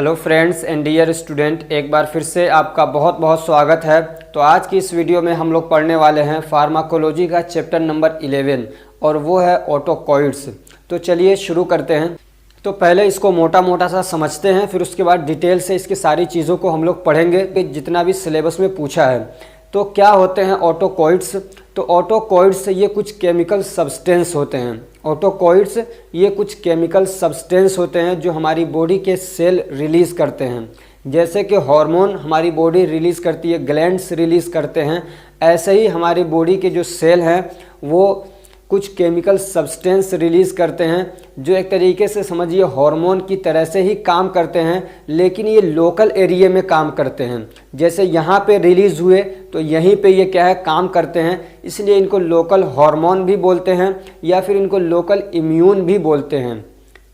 Hello friends and dear student, एक बार फिर से आपका बहुत बहुत स्वागत है। तो आज की इस वीडियो में हम लोग पढ़ने वाले हैं फार्माकोलॉजी का चैप्टर नंबर 11 और वो है ऑटोकॉइड्स। तो चलिए शुरू करते हैं। तो पहले इसको मोटा मोटा सा समझते हैं, फिर उसके बाद डिटेल से इसकी सारी चीज़ों को हम लोग पढ़ेंगे कि जितना भी सिलेबस में पूछा है। तो क्या होते हैं ऑटोकॉइड्स? तो ऑटोकॉइड्स ये कुछ केमिकल सब्सटेंस होते हैं। ऑटोकॉइड्स ये कुछ केमिकल सब्सटेंस होते हैं जो हमारी बॉडी के सेल रिलीज़ करते हैं। जैसे कि हार्मोन हमारी बॉडी रिलीज़ करती है, ग्लैंड्स रिलीज़ करते हैं, ऐसे ही हमारी बॉडी के जो सेल हैं वो कुछ केमिकल सब्सटेंस रिलीज़ करते हैं जो एक तरीके से समझिए हार्मोन की तरह से ही काम करते हैं, लेकिन ये लोकल एरिया में काम करते हैं। जैसे यहाँ पे रिलीज़ हुए तो यहीं पे ये क्या है काम करते हैं, इसलिए इनको लोकल हार्मोन भी बोलते हैं या फिर इनको लोकल इम्यून भी बोलते हैं।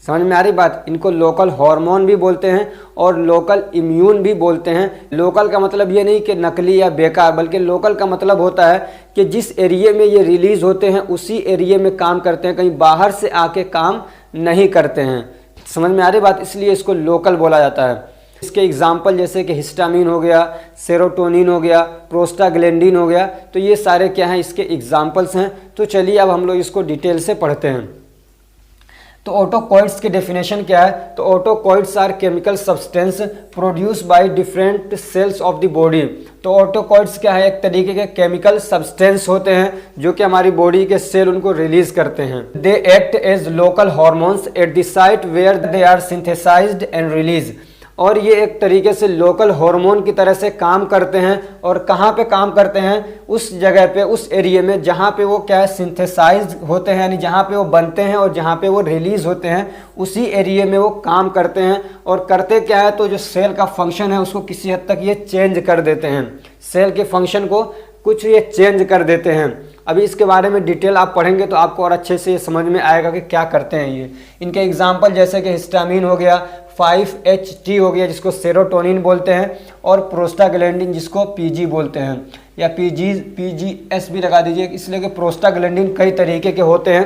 समझ में आ रही बात? इनको लोकल हार्मोन भी बोलते हैं और लोकल इम्यून भी बोलते हैं। लोकल का मतलब ये नहीं कि नकली या बेकार, बल्कि लोकल का मतलब होता है कि जिस एरिया में ये रिलीज़ होते हैं उसी एरिया में काम करते हैं, कहीं बाहर से आके काम नहीं करते हैं। समझ में आ रही बात? इसलिए इसको लोकल बोला जाता है। इसके एग्जाम्पल जैसे कि हिस्टामिन हो गया, सेरोटोनिन हो गया, प्रोस्टाग्लैंडिन हो गया, तो ये सारे क्या हैं इसके एग्जाम्पल्स हैं। तो चलिए अब हम लोग इसको डिटेल से पढ़ते हैं। तो ऑटोकॉइड्स की डेफिनेशन क्या है? तो autacoids are chemical substance produce by different cells of the body. तो ऑटोकॉइड्स क्या है? एक तरीके के केमिकल सब्सटेंस होते हैं जो कि हमारी बॉडी के सेल उनको रिलीज करते हैं। They act as local hormones at the site where they are synthesised and release. और ये एक तरीके से लोकल हार्मोन की तरह से काम करते हैं। और कहाँ पे काम करते हैं? उस जगह पे, उस एरिया में जहाँ पे वो क्या है सिंथेसाइज होते हैं, यानी जहाँ पे वो बनते हैं और जहाँ पे वो रिलीज होते हैं उसी एरिया में वो काम करते हैं। और करते क्या है, तो जो सेल का फंक्शन है उसको किसी हद तक ये चेंज कर देते हैं। सेल के फंक्शन को कुछ ये चेंज कर देते हैं। अभी इसके बारे में डिटेल आप पढ़ेंगे तो आपको और अच्छे से समझ में आएगा कि क्या करते हैं ये। इनके एग्जाम्पल जैसे कि हिस्टामिन हो गया, 5-HT हो गया जिसको सेरोटोनिन बोलते हैं, और प्रोस्टाग्लैंडिन जिसको PG बोलते हैं, या PGS भी लगा दीजिए, इसलिए कि प्रोस्टाग्लैंडिन कई तरीके के होते हैं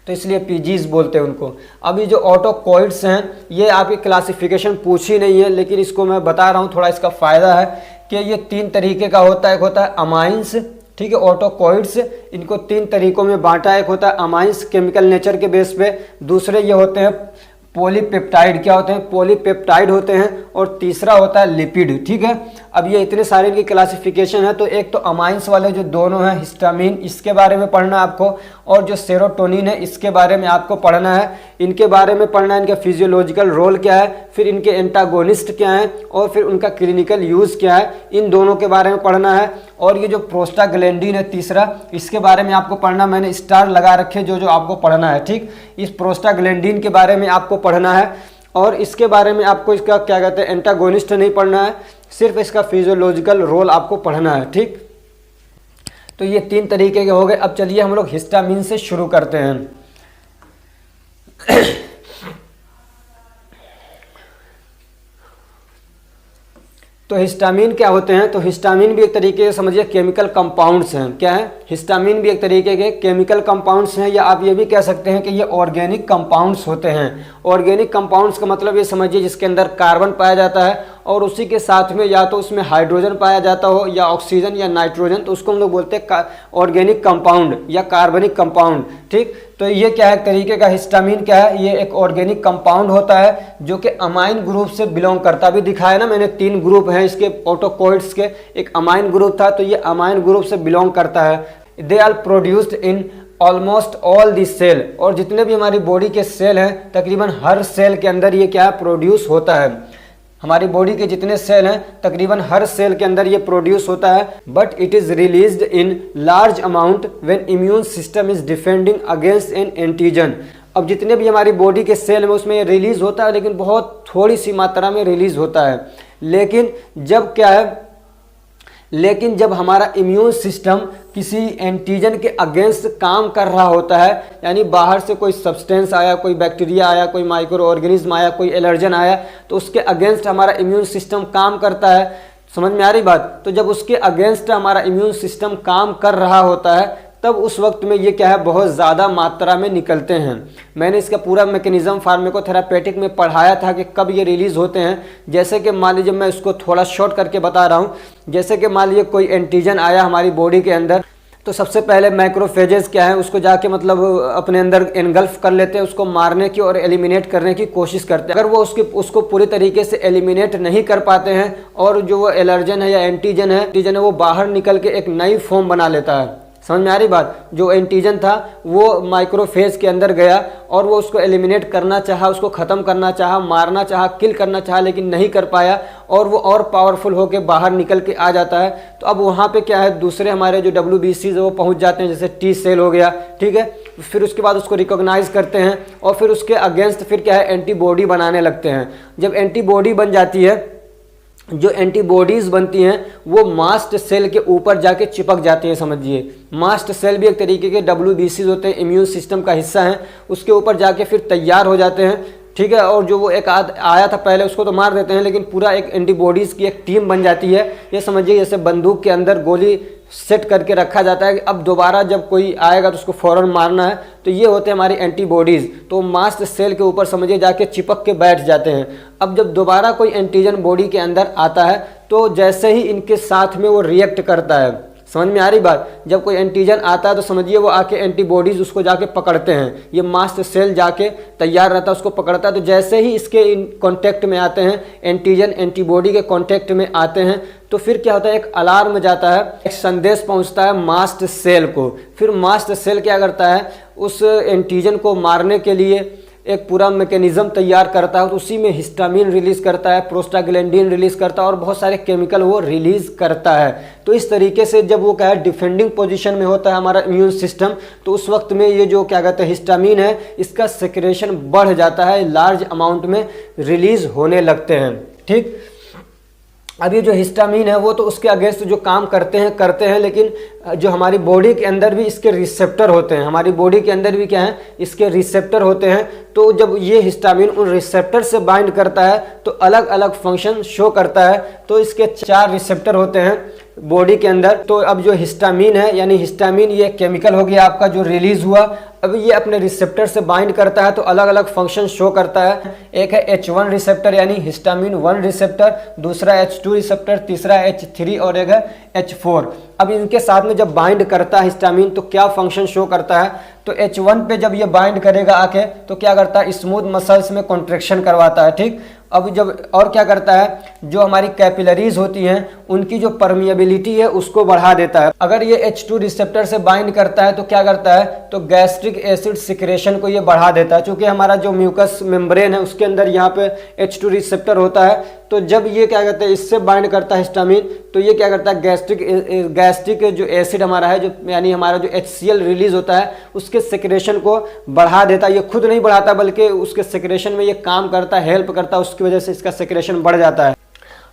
तो इसलिए PGs बोलते हैं उनको। अभी जो ऑटोकॉइड्स हैं ये आपकी क्लासिफिकेशन पूछी नहीं है, लेकिन इसको मैं बता रहा हूँ, थोड़ा इसका फ़ायदा है कि ये 3 तरीके का होता है। एक होता है अमाइंस, ठीक है, ऑटोकॉइड्स इनको 3 तरीकों में बांटा। एक होता है अमाइंस केमिकल नेचर के बेस पे, दूसरे ये होते हैं पॉलीपेप्टाइड। क्या होते हैं? पॉलीपेप्टाइड होते हैं। और तीसरा होता है लिपिड। ठीक है, अब ये इतने सारे इनकी क्लासिफिकेशन है। तो एक तो अमाइंस वाले जो दोनों हैं, हिस्टामिन, इसके बारे में पढ़ना है आपको, और जो सेरोटोनिन है इसके बारे में आपको पढ़ना है। इनके बारे में पढ़ना है, इनका फिजियोलॉजिकल रोल क्या है, फिर इनके एंटागोनिस्ट क्या हैं, और फिर उनका क्लिनिकल यूज़ क्या है, इन दोनों के बारे में पढ़ना है। और ये जो प्रोस्टाग्लैंडिन है तीसरा, इसके बारे में आपको पढ़ना, मैंने स्टार लगा रखे जो आपको पढ़ना है। ठीक, इस प्रोस्टाग्लैंडिन के बारे में आपको पढ़ना है, और इसके बारे में आपको इसका क्या कहते हैं एंटागोनिस्ट नहीं पढ़ना है, सिर्फ इसका फिजियोलॉजिकल रोल आपको पढ़ना है। ठीक, तो ये 3 तरीके के हो गए। अब चलिए हम लोग हिस्टामिन से शुरू करते हैं। तो हिस्टामिन क्या होते हैं? तो हिस्टामिन भी एक तरीके से समझिए केमिकल कंपाउंड्स हैं। क्या है? हिस्टामिन भी एक तरीके के केमिकल कंपाउंड्स हैं, या आप ये भी कह सकते हैं कि ये ऑर्गेनिक कंपाउंड्स होते हैं। ऑर्गेनिक कंपाउंड्स का मतलब ये समझिए जिसके अंदर कार्बन पाया जाता है और उसी के साथ में या तो उसमें हाइड्रोजन पाया जाता हो या ऑक्सीजन या नाइट्रोजन, तो उसको हम लोग बोलते हैं ऑर्गेनिक कंपाउंड या कार्बनिक कंपाउंड। ठीक, तो ये क्या है तरीके का हिस्टामिन क्या है? ये एक ऑर्गेनिक कंपाउंड होता है जो कि अमाइन ग्रुप से बिलोंग करता। भी दिखाया ना मैंने, 3 ग्रुप हैं इसके ऑटोकॉइड्स के। एक अमाइन ग्रुप था, तो ये अमाइन ग्रुप से बिलोंग करता है। They are produced in almost all the cell. और जितने भी हमारी बॉडी के सेल हैं तकरीबन हर सेल के अंदर ये क्या है प्रोड्यूस होता है। हमारी बॉडी के जितने सेल हैं तकरीबन हर सेल के अंदर ये प्रोड्यूस होता है। But it is released in large amount when immune system is defending against an antigen. अब जितने भी हमारी बॉडी के सेल में उसमें ये रिलीज होता है, लेकिन बहुत थोड़ी सी मात्रा में रिलीज होता है। लेकिन जब क्या है, लेकिन जब हमारा इम्यून सिस्टम किसी एंटीजन के अगेंस्ट काम कर रहा होता है, यानी बाहर से कोई सब्सटेंस आया, कोई बैक्टीरिया आया, कोई माइक्रो ऑर्गेनिज्म आया, कोई एलर्जन आया, तो उसके अगेंस्ट हमारा इम्यून सिस्टम काम करता है। समझ में आ रही बात? तो जब उसके अगेंस्ट हमारा इम्यून सिस्टम काम कर रहा होता है तब उस वक्त में ये क्या है, बहुत ज़्यादा मात्रा में निकलते हैं। मैंने इसका पूरा मैकेनिज्म फार्माकोथेरापेटिक में पढ़ाया था कि कब ये रिलीज़ होते हैं। जैसे कि मान लीजिए, मैं इसको थोड़ा शॉर्ट करके बता रहा हूँ। जैसे कि मान लीजिए कोई एंटीजन आया हमारी बॉडी के अंदर, तो सबसे पहले मैक्रोफेजेस क्या है, उसको जाके मतलब अपने अंदर एनगल्फ कर लेते हैं, उसको मारने की और एलिमिनेट करने की कोशिश करते हैं। अगर वो उसको पूरी तरीके से एलिमिनेट नहीं कर पाते हैं और जो वो एलर्जन है या एंटीजन है वो बाहर निकल के एक नई फॉर्म बना लेता है। समझ में आ रही बात? जो एंटीजन था वो माइक्रोफेज के अंदर गया और वो उसको एलिमिनेट करना चाहा, उसको ख़त्म करना चाहा, मारना चाहा, किल करना चाहा, लेकिन नहीं कर पाया और वो और पावरफुल होके बाहर निकल के आ जाता है। तो अब वहाँ पे क्या है, दूसरे हमारे जो WBCs वो पहुँच जाते हैं, जैसे T सेल हो गया, ठीक है। फिर उसके बाद उसको रिकॉग्नाइज करते हैं और फिर उसके अगेंस्ट फिर क्या है, एंटीबॉडी बनाने लगते हैं। जब एंटीबॉडी बन जाती है, जो एंटीबॉडीज़ बनती हैं वो मास्ट सेल के ऊपर जाके चिपक जाती हैं। समझिए, मास्ट सेल भी एक तरीके के WBCs होते हैं, इम्यून सिस्टम का हिस्सा हैं, उसके ऊपर जाके फिर तैयार हो जाते हैं, ठीक है। और जो वो एक आया था पहले उसको तो मार देते हैं, लेकिन पूरा एक एंटीबॉडीज़ की एक टीम बन जाती है। ये समझिए जैसे बंदूक के अंदर गोली सेट करके रखा जाता है कि अब दोबारा जब कोई आएगा तो उसको फ़ौरन मारना है। तो ये होते हैं हमारी एंटीबॉडीज़। तो मास्ट सेल के ऊपर समझिए जाके चिपक के बैठ जाते हैं। अब जब दोबारा कोई एंटीजन बॉडी के अंदर आता है तो जैसे ही इनके साथ में वो रिएक्ट करता है, समझ में आ रही बात? जब कोई एंटीजन आता है तो समझिए वो आके एंटीबॉडीज़ उसको जाके पकड़ते हैं। ये मास्ट सेल जाके तैयार रहता है, उसको पकड़ता है। तो जैसे ही इसके कांटेक्ट में आते हैं, एंटीजन एंटीबॉडी के कांटेक्ट में आते हैं, तो फिर क्या होता है, एक अलार्म जाता है, एक संदेश पहुंचता है मास्ट सेल को। फिर मास्ट सेल क्या करता है, उस एंटीजन को मारने के लिए एक पूरा मैकेनिज्म तैयार करता है। तो उसी में हिस्टामिन रिलीज़ करता है, प्रोस्टाग्लैंडिन रिलीज़ करता है और बहुत सारे केमिकल वो रिलीज़ करता है। तो इस तरीके से जब वो क्या है, डिफेंडिंग पोजीशन में होता है हमारा इम्यून सिस्टम, तो उस वक्त में ये जो क्या कहते हैं हिस्टामिन है, इसका सेक्रेशन बढ़ जाता है, लार्ज अमाउंट में रिलीज़ होने लगते हैं, ठीक। अब ये जो हिस्टामिन है वो तो उसके अगेंस्ट जो काम करते हैं, लेकिन जो हमारी बॉडी के अंदर भी इसके रिसेप्टर होते हैं। हमारी बॉडी के अंदर भी क्या है, इसके रिसेप्टर होते हैं। तो जब ये हिस्टामिन उन रिसेप्टर से बाइंड करता है तो अलग अलग फंक्शन शो करता है। तो इसके 4 रिसेप्टर होते हैं बॉडी के अंदर। तो अब जो हिस्टामिन है, यानी हिस्टामिन ये केमिकल हो गया आपका जो रिलीज हुआ, अब ये अपने रिसेप्टर से बाइंड करता है तो अलग अलग फंक्शन शो करता है। एक है H1 रिसेप्टर यानी हिस्टामिन 1 रिसेप्टर, दूसरा H2 रिसेप्टर, तीसरा H3 और एक है H4। अब इनके साथ में जब बाइंड करता है हिस्टामिन तो क्या फंक्शन शो करता है, तो H1 पे जब ये बाइंड करेगा आके तो क्या करता है, स्मूथ मसल्स में कॉन्ट्रैक्शन करवाता है, ठीक। अब जब और क्या करता है, जो हमारी कैपिलरीज होती हैं उनकी जो परमिएबिलिटी है उसको बढ़ा देता है। अगर ये H2 रिसेप्टर से बाइंड करता है तो क्या करता है, तो गैस्ट्रिक एसिड सिक्रेशन को ये बढ़ा देता है। चूंकि हमारा जो म्यूकस मेम्ब्रेन है उसके अंदर यहाँ पे H2 रिसेप्टर होता है, तो जब ये क्या कहते हैं इससे बाइंड करता है हिस्टामिन, तो ये क्या करता है गैस्ट्रिक जो एसिड हमारा है, जो यानी हमारा जो HCl रिलीज होता है उसके सिक्रेशन को बढ़ा देता है। ये खुद नहीं बढ़ाता बल्कि उसके सिक्रेशन में ये काम करता है, हेल्प करता है, उसकी वजह से इसका सिक्रेशन बढ़ जाता है।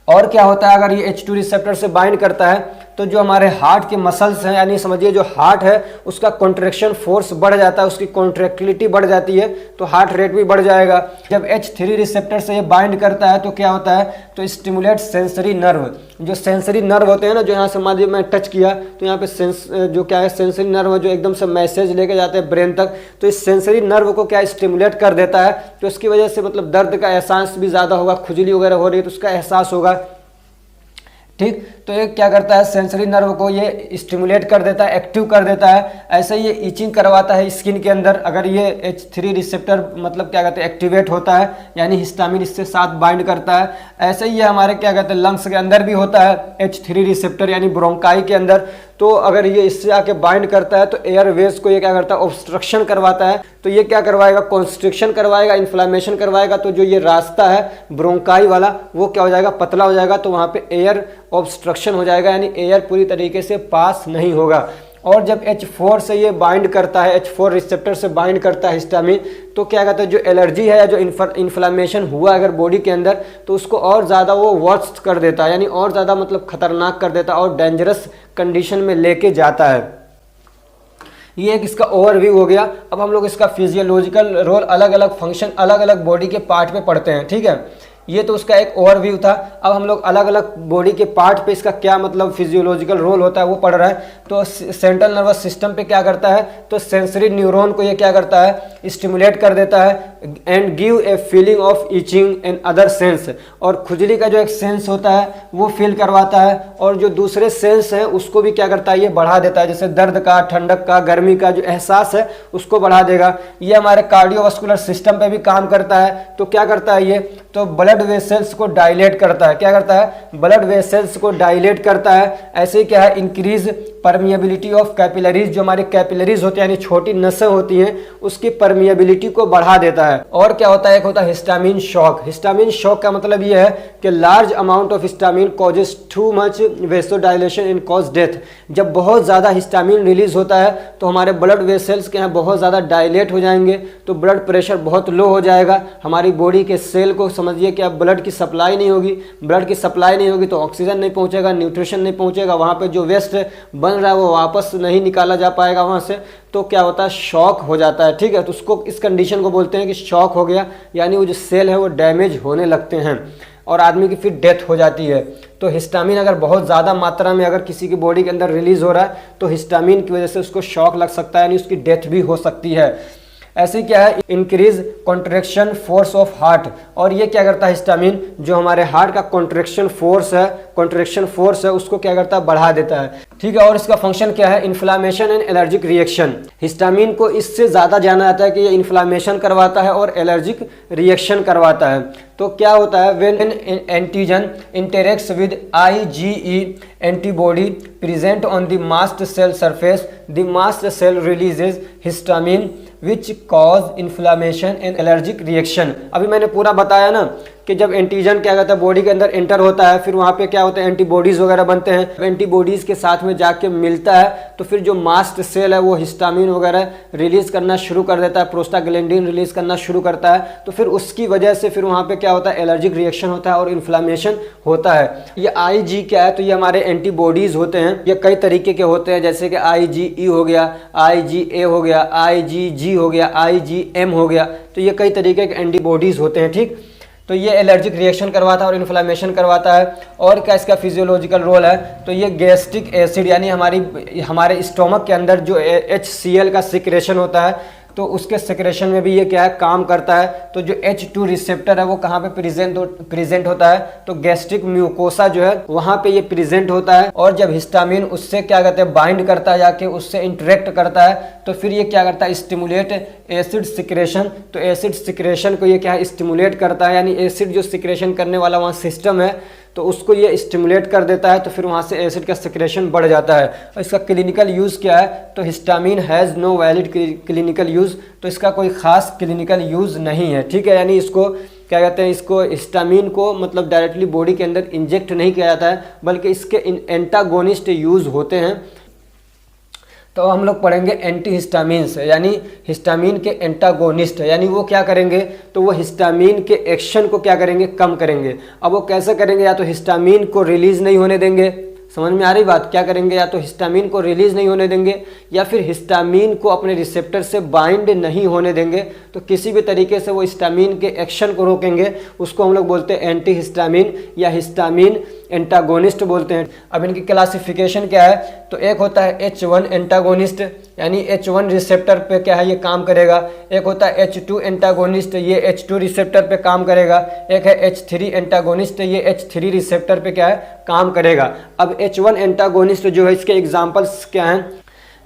और क्या होता है, अगर ये H2 रिसेप्टर से बाइंड करता है तो जो हमारे हार्ट के मसल्स हैं, यानी समझिए जो हार्ट है उसका कॉन्ट्रैक्शन फोर्स बढ़ जाता है, उसकी कॉन्ट्रैक्टिलिटी बढ़ जाती है, तो हार्ट रेट भी बढ़ जाएगा। जब H3 रिसेप्टर से ये बाइंड करता है तो क्या होता है, तो स्टिमुलेट सेंसरी नर्व। जो सेंसरी नर्व होते हैं ना, जो यहाँ से मान लीजिए मैं टच किया तो यहाँ पे जो क्या है सेंसरी नर्व जो एकदम से मैसेज लेके जाते हैं ब्रेन तक, तो इस सेंसरी नर्व को क्या स्टिमुलेट कर देता है। तो इसकी वजह से मतलब दर्द का एहसास भी ज़्यादा होगा, खुजली वगैरह हो रही है तो उसका एहसास होगा, ठीक। तो ये क्या करता है, सेंसरी नर्व को ये स्टिमुलेट कर देता है, एक्टिव कर देता है। ऐसे ही ये ईचिंग करवाता है स्किन के अंदर। अगर ये H3 रिसेप्टर मतलब क्या कहते हैं एक्टिवेट होता है, यानी हिस्टामिन इससे साथ बाइंड करता है। ऐसे ही ये हमारे क्या कहते हैं लंग्स के अंदर भी होता है H3 रिसेप्टर यानी ब्रोंकाई के अंदर। तो अगर ये इससे आके बाइंड करता है तो एयरवेज को ये क्या करता है, ऑब्स्ट्रक्शन करवाता है। तो ये क्या करवाएगा, कॉन्स्ट्रिक्शन करवाएगा, इन्फ्लामेशन करवाएगा। तो जो ये रास्ता है ब्रोंकाई वाला वो क्या हो जाएगा, पतला हो जाएगा। तो वहाँ पे एयर ऑब्स्ट्रक्शन हो जाएगा, यानी एयर पूरी तरीके से पास नहीं होगा। और जब H4 से ये बाइंड करता है, H4 रिसेप्टर से बाइंड करता है हिस्टामिन, तो क्या कहते हैं जो एलर्जी है या जो इन्फ्लामेशन हुआ अगर बॉडी के अंदर, तो उसको और ज़्यादा वो वर्स्ट कर देता है, यानी और ज़्यादा मतलब खतरनाक कर देता है और डेंजरस कंडीशन में लेके जाता है। ये एक इसका ओवरव्यू हो गया। अब हम लोग इसका फिजियोलॉजिकल रोल, अलग अलग फंक्शन अलग अलग बॉडी के पार्ट पे पढ़ते हैं, ठीक है। ये तो उसका एक ओवरव्यू था। अब हम लोग अलग अलग बॉडी के पार्ट पे इसका क्या मतलब फिजियोलॉजिकल रोल होता है वो पढ़ रहा है। तो सेंट्रल नर्वस सिस्टम पे क्या करता है, तो सेंसरी न्यूरॉन को ये क्या करता है, स्टिमुलेट कर देता है and give a feeling of itching and other sense, और खुजली का जो एक सेंस होता है वो फील करवाता है, और जो दूसरे सेंस हैं उसको भी क्या करता है, ये बढ़ा देता है, जैसे दर्द का, ठंडक का, गर्मी का जो एहसास है उसको बढ़ा देगा। ये हमारे कार्डियोवास्कुलर सिस्टम पे भी काम करता है। तो क्या करता है ये, तो ब्लड वेसल्स को डायलेट करता है। क्या करता है, ब्लड वेसल्स को डायलेट करता है। ऐसे ही क्या है, इंक्रीज परमिएबिलिटी ऑफ कैपिलरीज, जो हमारी कैपिलरीज होती है यानी छोटी नसें होती हैं उसकी परमिएबिलिटी को बढ़ा देता है। और क्या होता है, एक होता है हिस्टामिन शॉक। हिस्टामिन शॉक का मतलब ये है कि large amount of histamine causes too much vasodilation and cause death. जब बहुत ज़्यादा हिस्टामिन रिलीज होता है तो हमारे ब्लड वेसल्स के यहाँ बहुत ज़्यादा डायलेट हो जाएंगे, तो ब्लड प्रेशर बहुत लो हो जाएगा। हमारी बॉडी के सेल को समझिए कि अब ब्लड की सप्लाई नहीं होगी, ब्लड की सप्लाई नहीं होगी तो ऑक्सीजन नहीं पहुँचेगा, न्यूट्रिशन नहीं पहुँचेगा, वहाँ पर जो वेस्ट बन रहा है वो वापस नहीं निकाला जा पाएगा वहाँ से। तो क्या होता है, शॉक हो जाता है। ठीक है, तो उसको, इस कंडीशन को बोलते हैं कि शॉक हो गया, यानी वो जो सेल है वो डैमेज होने लगते हैं और आदमी की फिर डेथ हो जाती है। तो हिस्टामिन अगर बहुत ज़्यादा मात्रा में अगर किसी की बॉडी के अंदर रिलीज हो रहा है तो हिस्टामिन की वजह से उसको शॉक लग सकता है, यानी उसकी डेथ भी हो सकती है। ऐसे क्या है, increase contraction force of heart, और ये क्या करता है हिस्टामिन, जो हमारे हार्ट का कॉन्ट्रैक्शन फोर्स है उसको क्या करता है, बढ़ा देता है। ठीक है, और इसका फंक्शन क्या है, inflammation and allergic reaction. Histamine को इससे ज़्यादा जाना जाता है कि ये इन्फ्लामेशन करवाता है और एलर्जिक रिएक्शन करवाता है। तो क्या होता है, when an antigen interacts with IgE antibody present on the mast cell surface, the mast cell releases histamine which cause inflammation and allergic reaction. अभी मैंने पूरा बताया ना कि जब एंटीजन क्या कहता है बॉडी के अंदर एंटर होता है, फिर वहाँ पे क्या होता है, एंटीबॉडीज़ वगैरह बनते हैं। एंटीबॉडीज़ के साथ में जाके मिलता है तो फिर जो मास्ट सेल है वो हिस्टामिन वगैरह रिलीज़ करना शुरू कर देता है, प्रोस्टाग्लैंडिन रिलीज़ करना शुरू करता है। तो फिर उसकी वजह से फिर वहाँ पे क्या होता है, एलर्जिक रिएक्शन होता है और इन्फ्लामेशन होता है। ये IG क्या है, तो ये हमारे एंटीबॉडीज़ होते हैं। ये कई तरीके के होते हैं, जैसे कि IgE हो गया, IgA हो गया, IgG हो गया, IgM हो गया। तो ये कई तरीके के एंटीबॉडीज़ होते हैं। ठीक, तो ये एलर्जिक रिएक्शन करवाता है और इन्फ्लामेशन करवाता है। और क्या इसका फिजियोलॉजिकल रोल है, तो ये गैस्ट्रिक एसिड यानी हमारे स्टोमक के अंदर जो HCl का सिक्रेशन होता है तो उसके सिक्रेशन में भी ये क्या है, काम करता है। तो जो H2 रिसेप्टर है वो कहाँ पे प्रेजेंट होता है, तो गैस्ट्रिक म्यूकोसा जो है वहाँ पे ये प्रेजेंट होता है। और जब हिस्टामिन उससे क्या कहते हैं, बाइंड करता है, जाके उससे इंटरेक्ट करता है, तो फिर ये क्या करता है, स्टिमुलेट एसिड सिक्रेशन। तो एसिड सिक्रेशन को ये क्या है, स्टिमुलेट करता है, यानी एसिड जो सिक्रेशन करने वाला वहाँ सिस्टम है तो उसको ये स्टिमुलेट कर देता है, तो फिर वहाँ से एसिड का सिक्रेशन बढ़ जाता है। और इसका क्लिनिकल यूज़ क्या है, तो histamine has no valid clinical use, तो इसका कोई ख़ास क्लिनिकल यूज़ नहीं है। ठीक है, यानी इसको क्या कहते हैं, इसको हिस्टामिन को मतलब डायरेक्टली बॉडी के अंदर इंजेक्ट नहीं किया जाता है, बल्कि इसके एंटागोनिस्ट यूज़ होते हैं। तो हम लोग पढ़ेंगे एंटी हिस्टामिन्स, यानी हिस्टामिन के एंटागोनिस्ट, यानी वो क्या करेंगे, तो वो हिस्टामिन के एक्शन को क्या करेंगे, कम करेंगे। अब वो कैसे करेंगे, या तो हिस्टामिन को रिलीज नहीं होने देंगे, समझ में आ रही बात, क्या करेंगे, या तो हिस्टामिन को रिलीज नहीं होने देंगे या फिर हिस्टामिन को अपने रिसेप्टर से बाइंड नहीं होने देंगे। तो किसी भी तरीके से वो हिस्टामिन के एक्शन को रोकेंगे, उसको हम लोग बोलते हैं एंटी हिस्टामिन या हिस्टामिन एंटागोनिस्ट बोलते हैं। अब इनकी क्लासिफिकेशन क्या है, तो एक होता है H1 एंटागोनिस्ट, यानी H1 रिसेप्टर पे क्या है, ये काम करेगा। एक होता है H2 एंटागोनिस्ट, ये H2 रिसेप्टर पे काम करेगा। एक है H3 एंटागोनिस्ट, ये H3 रिसेप्टर पे क्या है, काम करेगा। अब H1 एंटागोनिस्ट जो है इसके एग्जाम्पल्स क्या हैं,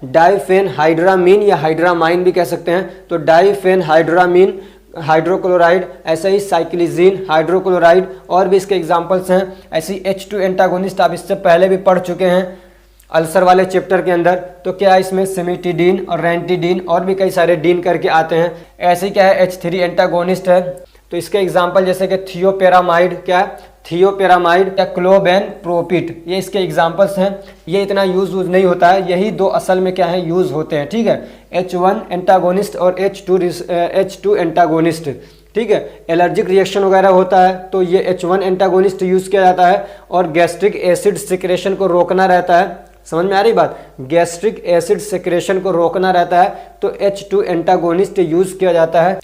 डाइफेनहाइड्रामीन या हाइड्रामाइन भी कह सकते हैं। तो डाइफेनहाइड्रामीन हाइड्रोक्लोराइड, ऐसे ही साइक्लिजीन हाइड्रोक्लोराइड, और भी इसके एग्जाम्पल्स हैं। ऐसी H2 एंटागोनिस्ट आप इससे पहले भी पढ़ चुके हैं अल्सर वाले चैप्टर के अंदर। तो क्या है इसमें सिमिटिडीन और रेंटिडीन और भी कई सारे डीन करके आते हैं। ऐसे क्या है H3 एंटागोनिस्ट है, तो इसके एग्जाम्पल जैसे कि थियोपेरामाइड, क्या है थियोपेरामाइड या क्लोबेनप्रोपिट, ये इसके एग्जाम्पल्स हैं। ये इतना यूज नहीं होता है, यही दो असल में क्या है यूज होते हैं। ठीक है, H1 एंटागोनिस्ट और H2 एंटागोनिस्ट। ठीक है, एलर्जिक रिएक्शन वगैरह होता है तो ये H1 एंटागोनिस्ट यूज किया जाता है। और गैस्ट्रिक एसिड सिक्रेशन को रोकना रहता है, समझ में आ रही बात, गैस्ट्रिक एसिड सिक्रेशन को रोकना रहता है तो H2 एंटागोनिस्ट यूज किया जाता है।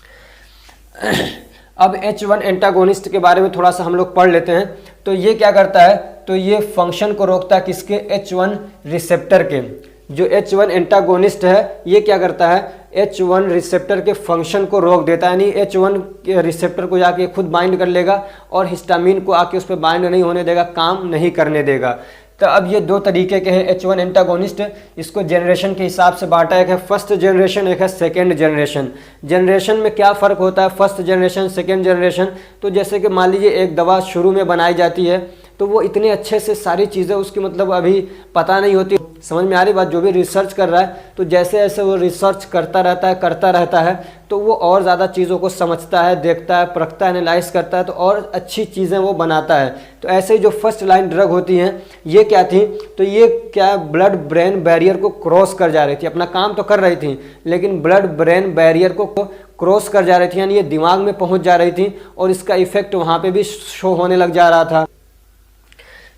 अब H1 एंटागोनिस्ट के बारे में थोड़ा सा हम लोग पढ़ लेते हैं। तो ये क्या करता है, तो ये फंक्शन को रोकता है किसके, H1 रिसेप्टर के। जो H1 एंटागोनिस्ट है ये क्या करता है, H1 रिसेप्टर के फंक्शन को रोक देता है, यानी H1 के रिसेप्टर को जाके खुद बाइंड कर लेगा और हिस्टामिन को आके उस पर बाइंड नहीं होने देगा, काम नहीं करने देगा। तो अब ये दो तरीके के हैं H1 एंटागोनिस्ट। इसको जनरेशन के हिसाब से बांटा है, एक है फर्स्ट जनरेशन, एक है सेकेंड जनरेशन। जनरेशन में क्या फ़र्क होता है, फर्स्ट जनरेशन सेकेंड जनरेशन। तो जैसे कि मान लीजिए एक दवा शुरू में बनाई जाती है तो वो इतने अच्छे से सारी चीज़ें उसकी मतलब अभी पता नहीं होती, समझ में आ रही बात। जो भी रिसर्च कर रहा है तो जैसे जैसे वो रिसर्च करता रहता है तो वो और ज़्यादा चीज़ों को समझता है, देखता है, परखता है, एनालाइज करता है, तो और अच्छी चीज़ें वो बनाता है। तो ऐसे ही जो फर्स्ट लाइन ड्रग होती हैं ये क्या थी, तो ये क्या ब्लड ब्रेन बैरियर को क्रॉस कर जा रही थी, अपना काम तो कर रही थी लेकिन ब्लड ब्रेन बैरियर को क्रॉस कर जा रही थी, यानी ये दिमाग में पहुंच जा रही थी और इसका इफेक्ट वहाँ पे भी शो होने लग जा रहा था।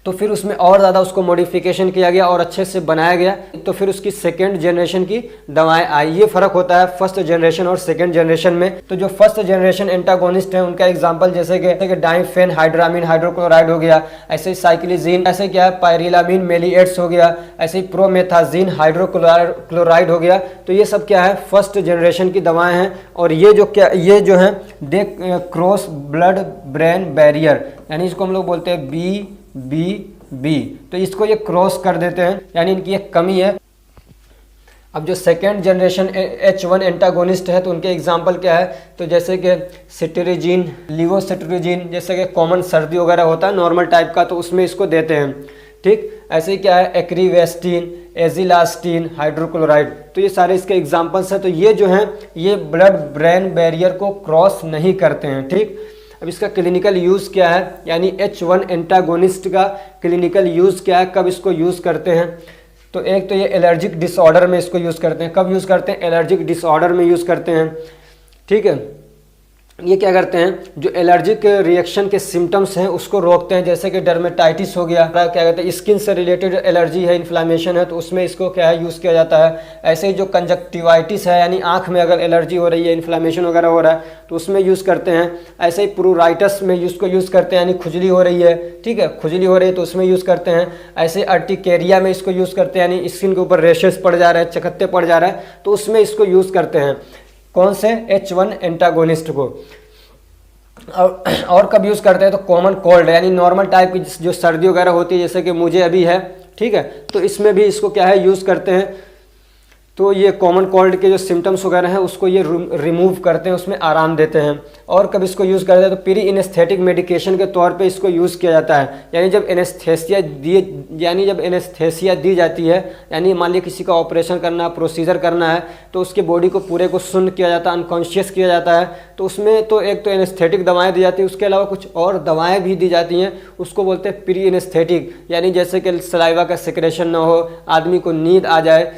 तो फिर उसमें और ज़्यादा उसको मॉडिफिकेशन किया गया और अच्छे से बनाया गया, तो फिर उसकी सेकेंड जनरेशन की दवाएं आई। ये फ़र्क होता है फर्स्ट जनरेशन और सेकेंड जनरेशन में। तो जो फर्स्ट जनरेशन एंटागोनिस्ट है उनका एग्जांपल जैसे कि डाइफेन हाइड्रामीन हाइड्रोक्लोराइड हो गया, ऐसे ही साइक्लिजीन, ऐसे क्या है पायरिलामीन मेलिएट्स हो गया, ऐसे ही प्रोमेथाजीन हाइड्रोक्लोराइड हो गया। तो ये सब क्या है, फर्स्ट जनरेशन की दवाएँ हैं। और ये जो है they cross blood brain barrier, यानी इसको हम लोग बोलते हैं बी, तो इसको ये क्रॉस कर देते हैं, यानी इनकी एक कमी है। अब जो सेकेंड जनरेशन H1 एंटागोनिस्ट है तो उनके एग्जाम्पल क्या है, तो जैसे कि सिट्रीजिन, लिवोसिट्रीजिन, जैसे कि कॉमन सर्दी वगैरह होता है नॉर्मल टाइप का, तो उसमें इसको देते हैं, ठीक। ऐसे ही क्या है एक्रीवेस्टिन, एजिलास्टिन हाइड्रोक्लोराइड, तो ये सारे इसके एग्जाम्पल्स हैं। तो ये जो हैं ये ब्लड ब्रेन बैरियर को क्रॉस नहीं करते हैं, ठीक। अब इसका क्लिनिकल यूज़ क्या है, यानी H1 एंटागोनिस्ट का क्लिनिकल यूज़ क्या है, कब इसको यूज़ करते हैं। तो एक तो ये एलर्जिक डिसऑर्डर में इसको यूज़ करते हैं। कब यूज़ करते हैं, एलर्जिक डिसऑर्डर में यूज़ करते हैं, ठीक है। ये क्या करते हैं, जो एलर्जिक रिएक्शन के सिम्टम्स हैं उसको रोकते हैं, जैसे कि डर्मेटाइटिस हो गया, क्या कहते हैं स्किन से रिलेटेड एलर्जी है, इन्फ्लामेशन है, तो उसमें इसको क्या है यूज़ किया जाता है। ऐसे ही जो कंजक्टिवाइटिस है, यानी आँख में अगर एलर्जी हो रही है, इन्फ्लामेशन वगैरह हो रहा है, तो उसमें यूज़ करते हैं। ऐसे ही प्रूराइटिस में इसको यूज़ करते हैं, यानी खुजली हो रही है, ठीक है, खुजली हो रही है तो उसमें यूज़ करते हैं। ऐसे अर्टिकेरिया में इसको यूज़ करते हैं, यानी स्किन के ऊपर रेशेस पड़ जा रहे हैं, चकत्ते पड़ जा रहे हैं, तो उसमें इसको यूज़ करते हैं। कौन से, H1 एंटागोनिस्ट को। और कब यूज़ करते हैं, तो कॉमन कोल्ड, यानी नॉर्मल टाइप की जो सर्दी वगैरह होती है, जैसे कि मुझे अभी है, ठीक है, तो इसमें भी इसको क्या है यूज़ करते हैं। तो ये कॉमन कोल्ड के जो सिम्टम्स वगैरह हैं उसको ये रिमूव करते हैं, उसमें आराम देते हैं। और कब इसको यूज़ करते हैं, तो प्री इनेस्थेटिक मेडिकेशन के तौर पे इसको यूज़ किया जाता है, यानी जब एनेस्थेसिया दी जाती है, यानी मान लीजिए किसी का ऑपरेशन करना, प्रोसीजर करना है, तो उसके बॉडी को पूरे को सुन्न किया जाता है, अनकॉन्शियस किया जाता है, तो उसमें तो एक तो एनेस्थेटिक दवाएँ दी जाती है, उसके अलावा कुछ और दवाएँ भी दी जाती हैं, उसको बोलते हैं प्री इनेस्थेटिक, यानी जैसे कि सलाइवा का सिक्रेशन ना हो, आदमी को नींद आ जाए,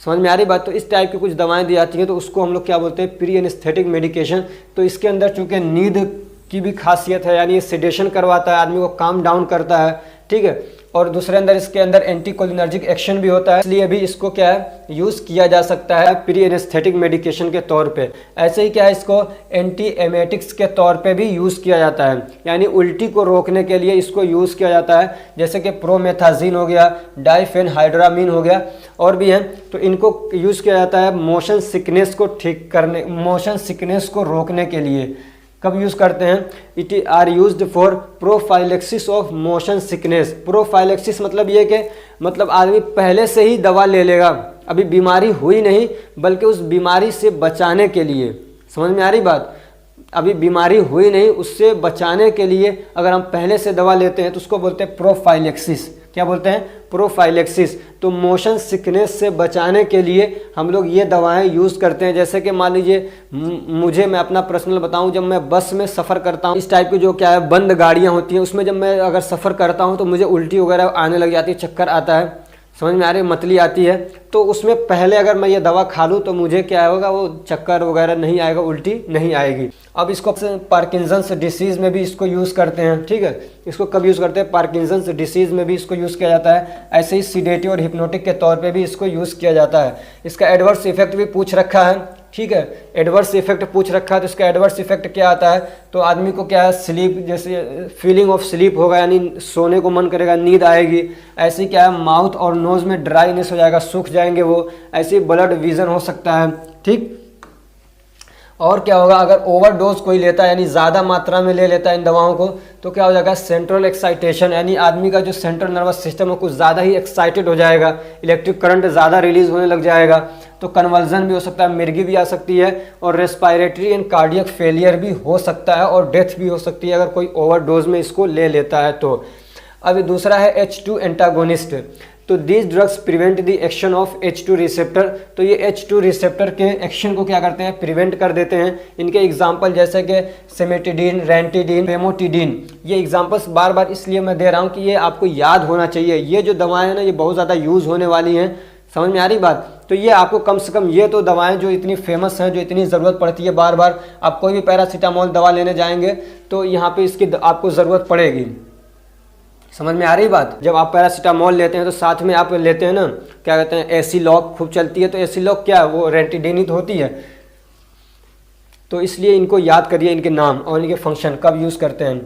समझ में आ रही बात। तो इस टाइप की कुछ दवाएं दी जाती हैं, तो उसको हम लोग क्या बोलते हैं, प्री एनेस्थेटिक मेडिकेशन। तो इसके अंदर चूंकि नींद की भी खासियत है, यानी ये सेडेशन करवाता है, आदमी को काम डाउन करता है, ठीक है। और दूसरे अंदर इसके अंदर एंटीकोलिनर्जिक एक्शन भी होता है, इसलिए भी इसको क्या है यूज़ किया जा सकता है प्री एनेस्थेटिक मेडिकेशन के तौर पे। ऐसे ही क्या है इसको एंटी एमेटिक्स के तौर पे भी यूज़ किया जाता है, यानी उल्टी को रोकने के लिए इसको यूज़ किया जाता है, जैसे कि प्रोमेथाजीन हो गया, डाइफेनहाइड्रामीन हो गया, और भी हैं। तो इनको यूज़ किया जाता है मोशन सिकनेस को ठीक करने, मोशन सिकनेस को रोकने के लिए। कब यूज़ करते हैं, it are used for prophylaxis of motion sickness. Prophylaxis मतलब ये कि मतलब आदमी पहले से ही दवा ले लेगा, अभी बीमारी हुई नहीं बल्कि उस बीमारी से बचाने के लिए, समझ में आ रही बात, अभी बीमारी हुई नहीं उससे बचाने के लिए अगर हम पहले से दवा लेते हैं तो उसको बोलते हैं प्रोफाइलेक्सिस। क्या बोलते हैं, प्रोफाइलेक्सिस। तो मोशन सिकनेस से बचाने के लिए हम लोग ये दवाएं यूज़ करते हैं। जैसे कि मान लीजिए मैं अपना पर्सनल बताऊं, जब मैं बस में सफ़र करता हूं, इस टाइप की जो क्या है बंद गाड़ियां होती हैं, उसमें जब मैं अगर सफ़र करता हूं तो मुझे उल्टी वगैरह आने लग जाती है, चक्कर आता है, समझ में आ रही, मतली आती है, तो उसमें पहले अगर मैं ये दवा खा लूँ तो मुझे क्या होगा, वो चक्कर वगैरह नहीं आएगा, उल्टी नहीं आएगी। अब इसको पार्किंसंस डिसीज़ में भी इसको यूज़ करते हैं, ठीक है। इसको कब यूज़ करते हैं, पार्किंसंस डिसीज़ में भी इसको यूज़ किया जाता है। ऐसे ही सीडेटिव और हिप्नोटिक के तौर पे भी इसको यूज़ किया जाता है। इसका एडवर्स इफेक्ट भी पूछ रखा है, ठीक है। एडवर्स इफेक्ट पूछ रखा है तो इसका एडवर्स इफेक्ट क्या आता है, तो आदमी को क्या है, स्लीप, जैसे फीलिंग ऑफ स्लीप होगा, यानी सोने को मन करेगा, नींद आएगी। ऐसे क्या है, माउथ और नोज़ में ड्राइनेस हो जाएगा, सूख जाएंगे वो। ऐसे ब्लड विजन हो सकता है, ठीक। और क्या होगा, अगर ओवरडोज कोई लेता है यानी ज़्यादा मात्रा में ले लेता है इन दवाओं को, तो क्या हो जाएगा, सेंट्रल एक्साइटेशन, यानी आदमी का जो सेंट्रल नर्वस सिस्टम है कुछ ज़्यादा ही एक्साइटेड हो जाएगा, इलेक्ट्रिक करंट ज़्यादा रिलीज होने लग जाएगा, तो कन्वर्जन भी हो सकता है, मिर्गी भी आ सकती है, और रेस्पायरेटरी एंड कार्डियक फेलियर भी हो सकता है, और डेथ भी हो सकती है अगर कोई ओवरडोज में इसको ले लेता है तो। अभी दूसरा है H2 एंटागोनिस्ट। तो these drugs prevent the action of H2 receptor. तो ये H2 रिसेप्टर के एक्शन को क्या करते हैं, प्रिवेंट कर देते हैं। इनके एग्जाम्पल जैसे कि सेमेटिडीन, रेंटिडीन, फेमोटिडीन, ये एग्जाम्पल्स बार बार इसलिए मैं दे रहा हूँ कि ये आपको याद होना चाहिए। ये जो दवाएं हैं ना, ये बहुत ज़्यादा यूज़ होने वाली हैं, समझ में आ रही बात। तो ये आपको कम से कम ये तो दवाएं जो इतनी फेमस हैं, जो इतनी ज़रूरत पड़ती है बार बार, आप कोई भी पैरासीटामोल दवा लेने जाएंगे तो यहाँ पे इसकी आपको ज़रूरत पड़ेगी, समझ में आ रही बात। जब आप पैरासीटामोल लेते हैं तो साथ में आप लेते हैं ना, क्या कहते हैं, एसीलॉक खूब चलती है, तो एसीलॉक क्या है, वो रेंटिडीन ही तो होती है। तो इसलिए इनको याद करिए, इनके नाम और इनके फंक्शन, कब यूज़ करते हैं।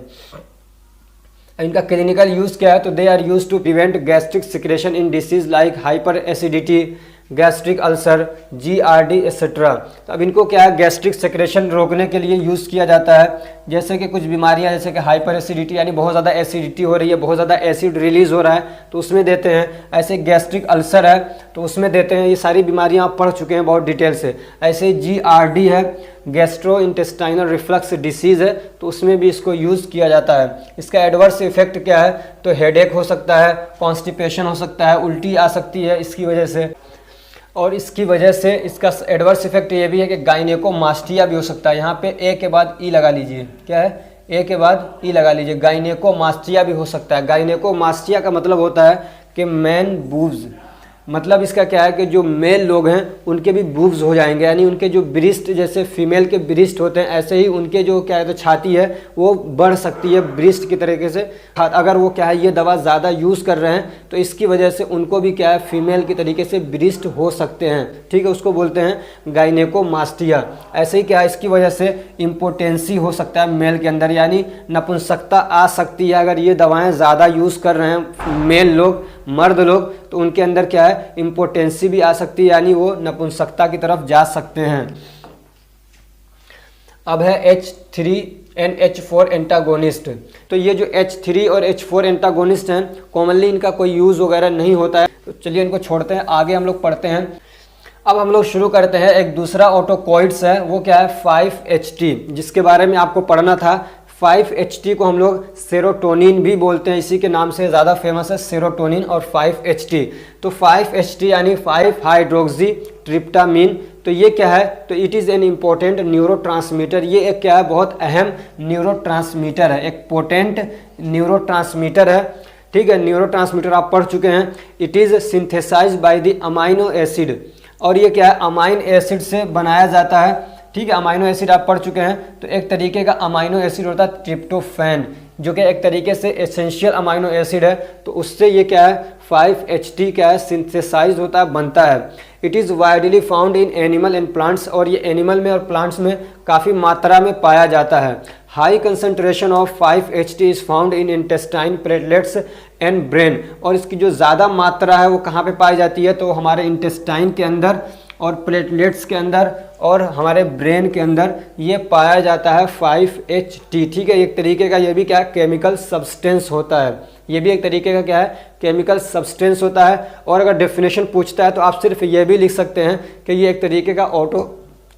इनका क्लिनिकल यूज़ क्या है, तो they are use to prevent gastric secretion in disease like hyper acidity, gastric ulcer, GRD etcetera. तो अब इनको क्या है, गैस्ट्रिक सेक्रेशन रोकने के लिए यूज़ किया जाता है। जैसे कि कुछ बीमारियां, जैसे कि हाइपर एसिडिटी, यानी बहुत ज़्यादा एसिडिटी हो रही है, बहुत ज़्यादा एसिड रिलीज़ हो रहा है, तो उसमें देते हैं। ऐसे गैस्ट्रिक अल्सर है तो उसमें देते हैं। ये सारी बीमारियां आप पढ़ चुके हैं बहुत डिटेल से। ऐसे GRD है, गैस्ट्रो इंटेस्टाइनल रिफ्लक्स डिसीज़ है, तो उसमें भी इसको यूज़ किया जाता है। इसका एडवर्स इफेक्ट क्या है, तो हेडेक हो सकता है, कॉन्स्टिपेशन हो सकता है, उल्टी आ सकती है इसकी वजह से। और इसकी वजह से इसका एडवर्स इफेक्ट ये भी है कि गाइनेकोमास्टिया भी हो सकता है। यहाँ पे ए के बाद ई लगा लीजिए, क्या है, ए के बाद ई लगा लीजिए, गाइनेकोमास्टिया भी हो सकता है। गाइनेकोमास्टिया का मतलब होता है कि मैन बूब्स, मतलब इसका क्या है कि जो मेल लोग हैं उनके भी बूब्स हो जाएंगे, यानी उनके जो ब्रिस्ट, जैसे फीमेल के ब्रिस्ट होते हैं ऐसे ही उनके जो क्या है तो छाती है वो बढ़ सकती है ब्रिस्ट की तरीके से। अगर वो क्या है ये दवा ज़्यादा यूज़ कर रहे हैं तो इसकी वजह से उनको भी क्या है फीमेल की तरीके से ब्रिस्ट हो सकते हैं, ठीक है, उसको बोलते हैं गाइनेकोमास्टिया। ऐसे ही क्या है इसकी वजह से इम्पोटेंसी हो सकता है मेल के अंदर, यानी नपुंसकता आ सकती है अगर ये दवाएँ ज़्यादा यूज़ कर रहे हैं मेल लोग, मर्द लोग, तो उनके अंदर क्या है इम्पोटेंसी भी आ सकती है, यानी वो नपुंसकता की तरफ जा सकते हैं। अब है H3NH4 एंटागोनिस्ट। तो ये जो H3 और H4 एंटागोनिस्ट हैं कॉमनली इनका कोई यूज़ वगैरह नहीं होता है, तो चलिए इनको छोड़ते हैं, आगे हम लोग पढ़ते हैं। अब हम लोग शुरू करते हैं, एक दूसरा ऑटोकॉइड्स है, वो क्या है 5-HT, जिसके बारे में आपको पढ़ना था। 5-HT को हम लोग सेरोटोनिन भी बोलते हैं, इसी के नाम से ज़्यादा फेमस है सेरोटोनिन और 5-HT। तो 5-HT यानी 5 हाइड्रोक्सी ट्रिप्टामिन। तो ये क्या है, तो it is an important neurotransmitter. ये एक क्या है बहुत अहम न्यूरोट्रांसमीटर है, एक पोटेंट न्यूरोट्रांसमीटर है, ठीक है। न्यूरोट्रांसमीटर आप पढ़ चुके हैं। It is synthesised by the amino acid, और ये क्या है अमाइन एसिड से बनाया जाता है, ठीक है। अमाइनो एसिड आप पढ़ चुके हैं। तो एक तरीके का अमाइनो एसिड होता है ट्रिप्टोफैन, जो कि एक तरीके से एसेंशियल अमाइनो एसिड है, तो उससे ये क्या है 5-HT क्या है सिंथेसाइज होता है, बनता है। It is widely found in animal and plants, और ये एनिमल में और प्लांट्स में काफ़ी मात्रा में पाया जाता है। High concentration of 5-HT is found in intestine, platelets and brain. और इसकी जो ज़्यादा मात्रा है वो कहाँ पे पाई जाती है, तो हमारे इंटेस्टाइन के अंदर और प्लेटलेट्स के अंदर और हमारे ब्रेन के अंदर ये पाया जाता है 5-HT, ठीक है। एक तरीके का ये भी क्या है केमिकल सब्सटेंस होता है, ये भी एक तरीके का क्या है केमिकल सब्सटेंस होता है। और अगर डेफिनेशन पूछता है तो आप सिर्फ ये भी लिख सकते हैं कि ये एक तरीके का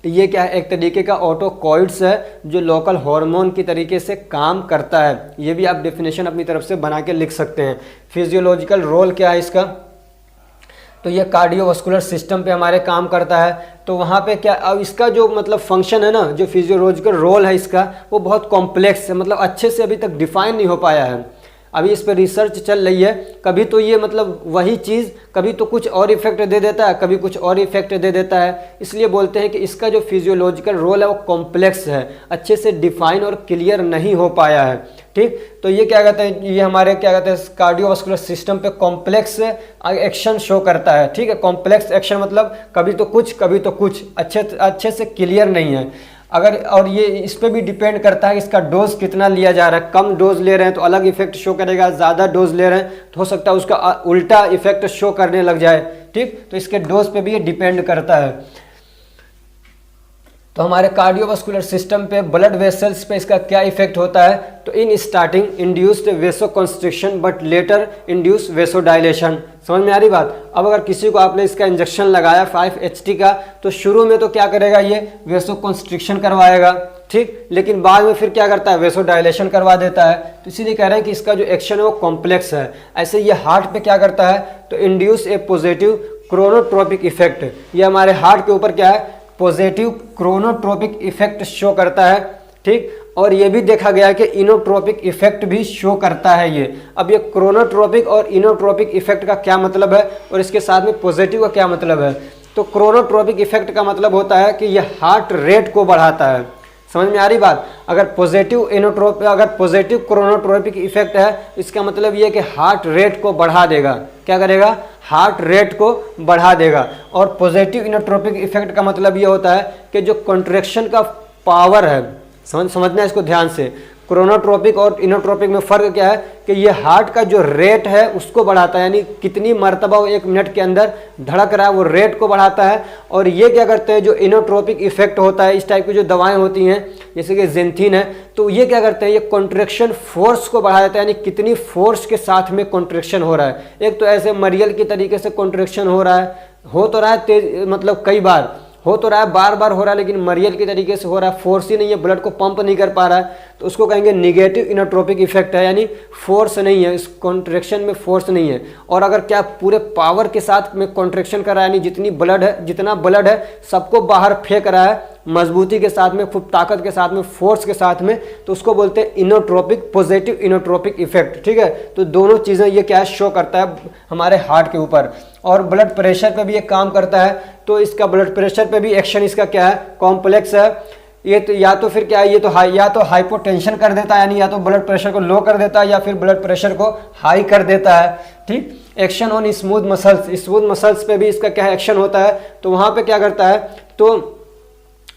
ये क्या है एक तरीके का ऑटोकॉइड्स है जो लोकल हार्मोन की तरीके से काम करता है। ये भी आप डेफिनेशन अपनी तरफ से बना के लिख सकते हैं। फिजियोलॉजिकल रोल क्या है इसका, तो ये कार्डियोवास्कुलर सिस्टम पे हमारे काम करता है। तो वहाँ पे क्या, अब इसका जो मतलब फंक्शन है ना, जो फिजियोलॉजिकल रोल है इसका, वो बहुत कॉम्प्लेक्स है, मतलब अच्छे से अभी तक डिफाइन नहीं हो पाया है। अभी इस पर रिसर्च चल रही है। कभी तो ये मतलब वही चीज़ कभी तो कुछ और इफेक्ट दे देता है, कभी कुछ और इफेक्ट दे देता है। इसलिए बोलते हैं कि इसका जो फिजियोलॉजिकल रोल है वो कॉम्प्लेक्स है, अच्छे से डिफाइन और क्लियर नहीं हो पाया है। ठीक, तो ये क्या कहते हैं, ये हमारे क्या कहते हैं कार्डियोवास्कुलर सिस्टम पे कॉम्प्लेक्स एक्शन शो करता है। ठीक है, कॉम्प्लेक्स एक्शन मतलब कभी तो कुछ अच्छे से क्लियर नहीं है। अगर और ये इस पे भी डिपेंड करता है इसका डोज कितना लिया जा रहा है। कम डोज ले रहे हैं तो अलग इफेक्ट शो करेगा, ज़्यादा डोज ले रहे हैं तो हो सकता है उसका उल्टा इफेक्ट शो करने लग जाए। ठीक, तो इसके डोज पे भी ये डिपेंड करता है। तो हमारे कार्डियोवास्कुलर सिस्टम पे ब्लड वेसल्स पे इसका क्या इफेक्ट होता है, तो in starting induced vasoconstriction but later induce vasodilation. समझ में आ रही बात। अब अगर किसी को आपने इसका इंजेक्शन लगाया 5 HT का, तो शुरू में तो क्या करेगा, ये वेसोकंस्ट्रिक्शन करवाएगा। ठीक, लेकिन बाद में फिर क्या करता है, वेसोडाइलेशन करवा देता है। तो इसीलिए कह रहे हैं कि इसका जो एक्शन है वो कॉम्प्लेक्स है। ऐसे ये हार्ट पे क्या करता है, तो इंड्यूस ए पॉजिटिव क्रोनोट्रोपिक इफेक्ट। ये हमारे हार्ट के ऊपर क्या है, पॉजिटिव क्रोनोट्रोपिक इफेक्ट शो करता है। ठीक, और ये भी देखा गया है कि इनोट्रोपिक इफेक्ट भी शो करता है ये। अब ये क्रोनोट्रोपिक और इनोट्रोपिक इफेक्ट का क्या मतलब है और इसके साथ में पॉजिटिव का क्या मतलब है। तो क्रोनोट्रोपिक इफेक्ट का मतलब होता है कि ये हार्ट रेट को बढ़ाता है। समझ में आ रही बात। अगर पॉजिटिव क्रोनोट्रोपिक इफेक्ट है, इसका मतलब ये है कि हार्ट रेट को बढ़ा देगा। क्या करेगा, हार्ट रेट को बढ़ा देगा। और पॉजिटिव इनोट्रोपिक इफेक्ट का मतलब ये होता है कि जो कॉन्ट्रैक्शन का पावर है, समझना इसको ध्यान से। क्रोनोट्रोपिक और इनोट्रोपिक में फ़र्क क्या है कि ये हार्ट का जो रेट है उसको बढ़ाता है, यानी कितनी मरतबा वो 1 मिनट के अंदर धड़क रहा है वो रेट को बढ़ाता है। और ये क्या करते हैं, जो इनोट्रोपिक इफेक्ट होता है, इस टाइप की जो दवाएं होती हैं जैसे कि जेंथिन है, तो ये क्या करते हैं, ये कॉन्ट्रैक्शन फोर्स को बढ़ा देता है, यानी कितनी फोर्स के साथ में कॉन्ट्रैक्शन हो रहा है। एक तो ऐसे मरियल की तरीके से कॉन्ट्रैक्शन हो रहा है, हो तो रहा है तेज, मतलब कई बार हो तो रहा है, बार बार हो रहा है, लेकिन मरियल की तरीके से हो रहा है, फोर्स ही नहीं है, ब्लड को पंप नहीं कर पा रहा है, तो उसको कहेंगे निगेटिव इनोट्रोपिक इफेक्ट है, यानी फोर्स नहीं है, इस कॉन्ट्रैक्शन में फोर्स नहीं है। और अगर क्या पूरे पावर के साथ में कॉन्ट्रैक्शन कर रहा है, यानी जितना ब्लड है सबको बाहर फेंक रहा है मजबूती के साथ में, खूब ताकत के साथ में, फोर्स के साथ में, तो उसको बोलते हैं इनोट्रोपिक, पॉजिटिव इनोट्रोपिक इफेक्ट। ठीक है, तो दोनों चीज़ें ये क्या शो करता है हमारे हार्ट के ऊपर। और ब्लड प्रेशर पे भी ये काम करता है, तो इसका ब्लड प्रेशर पे भी एक्शन इसका क्या है, कॉम्प्लेक्स है। ये तो या तो फिर क्या है, ये तो या तो हाइपोटेंशन कर देता है, यानी या तो ब्लड प्रेशर को लो कर देता है या फिर ब्लड प्रेशर को हाई कर देता है। ठीक, एक्शन ऑन स्मूथ मसल्स पे भी इसका क्या है, एक्शन होता है। तो वहाँ पे क्या करता है, तो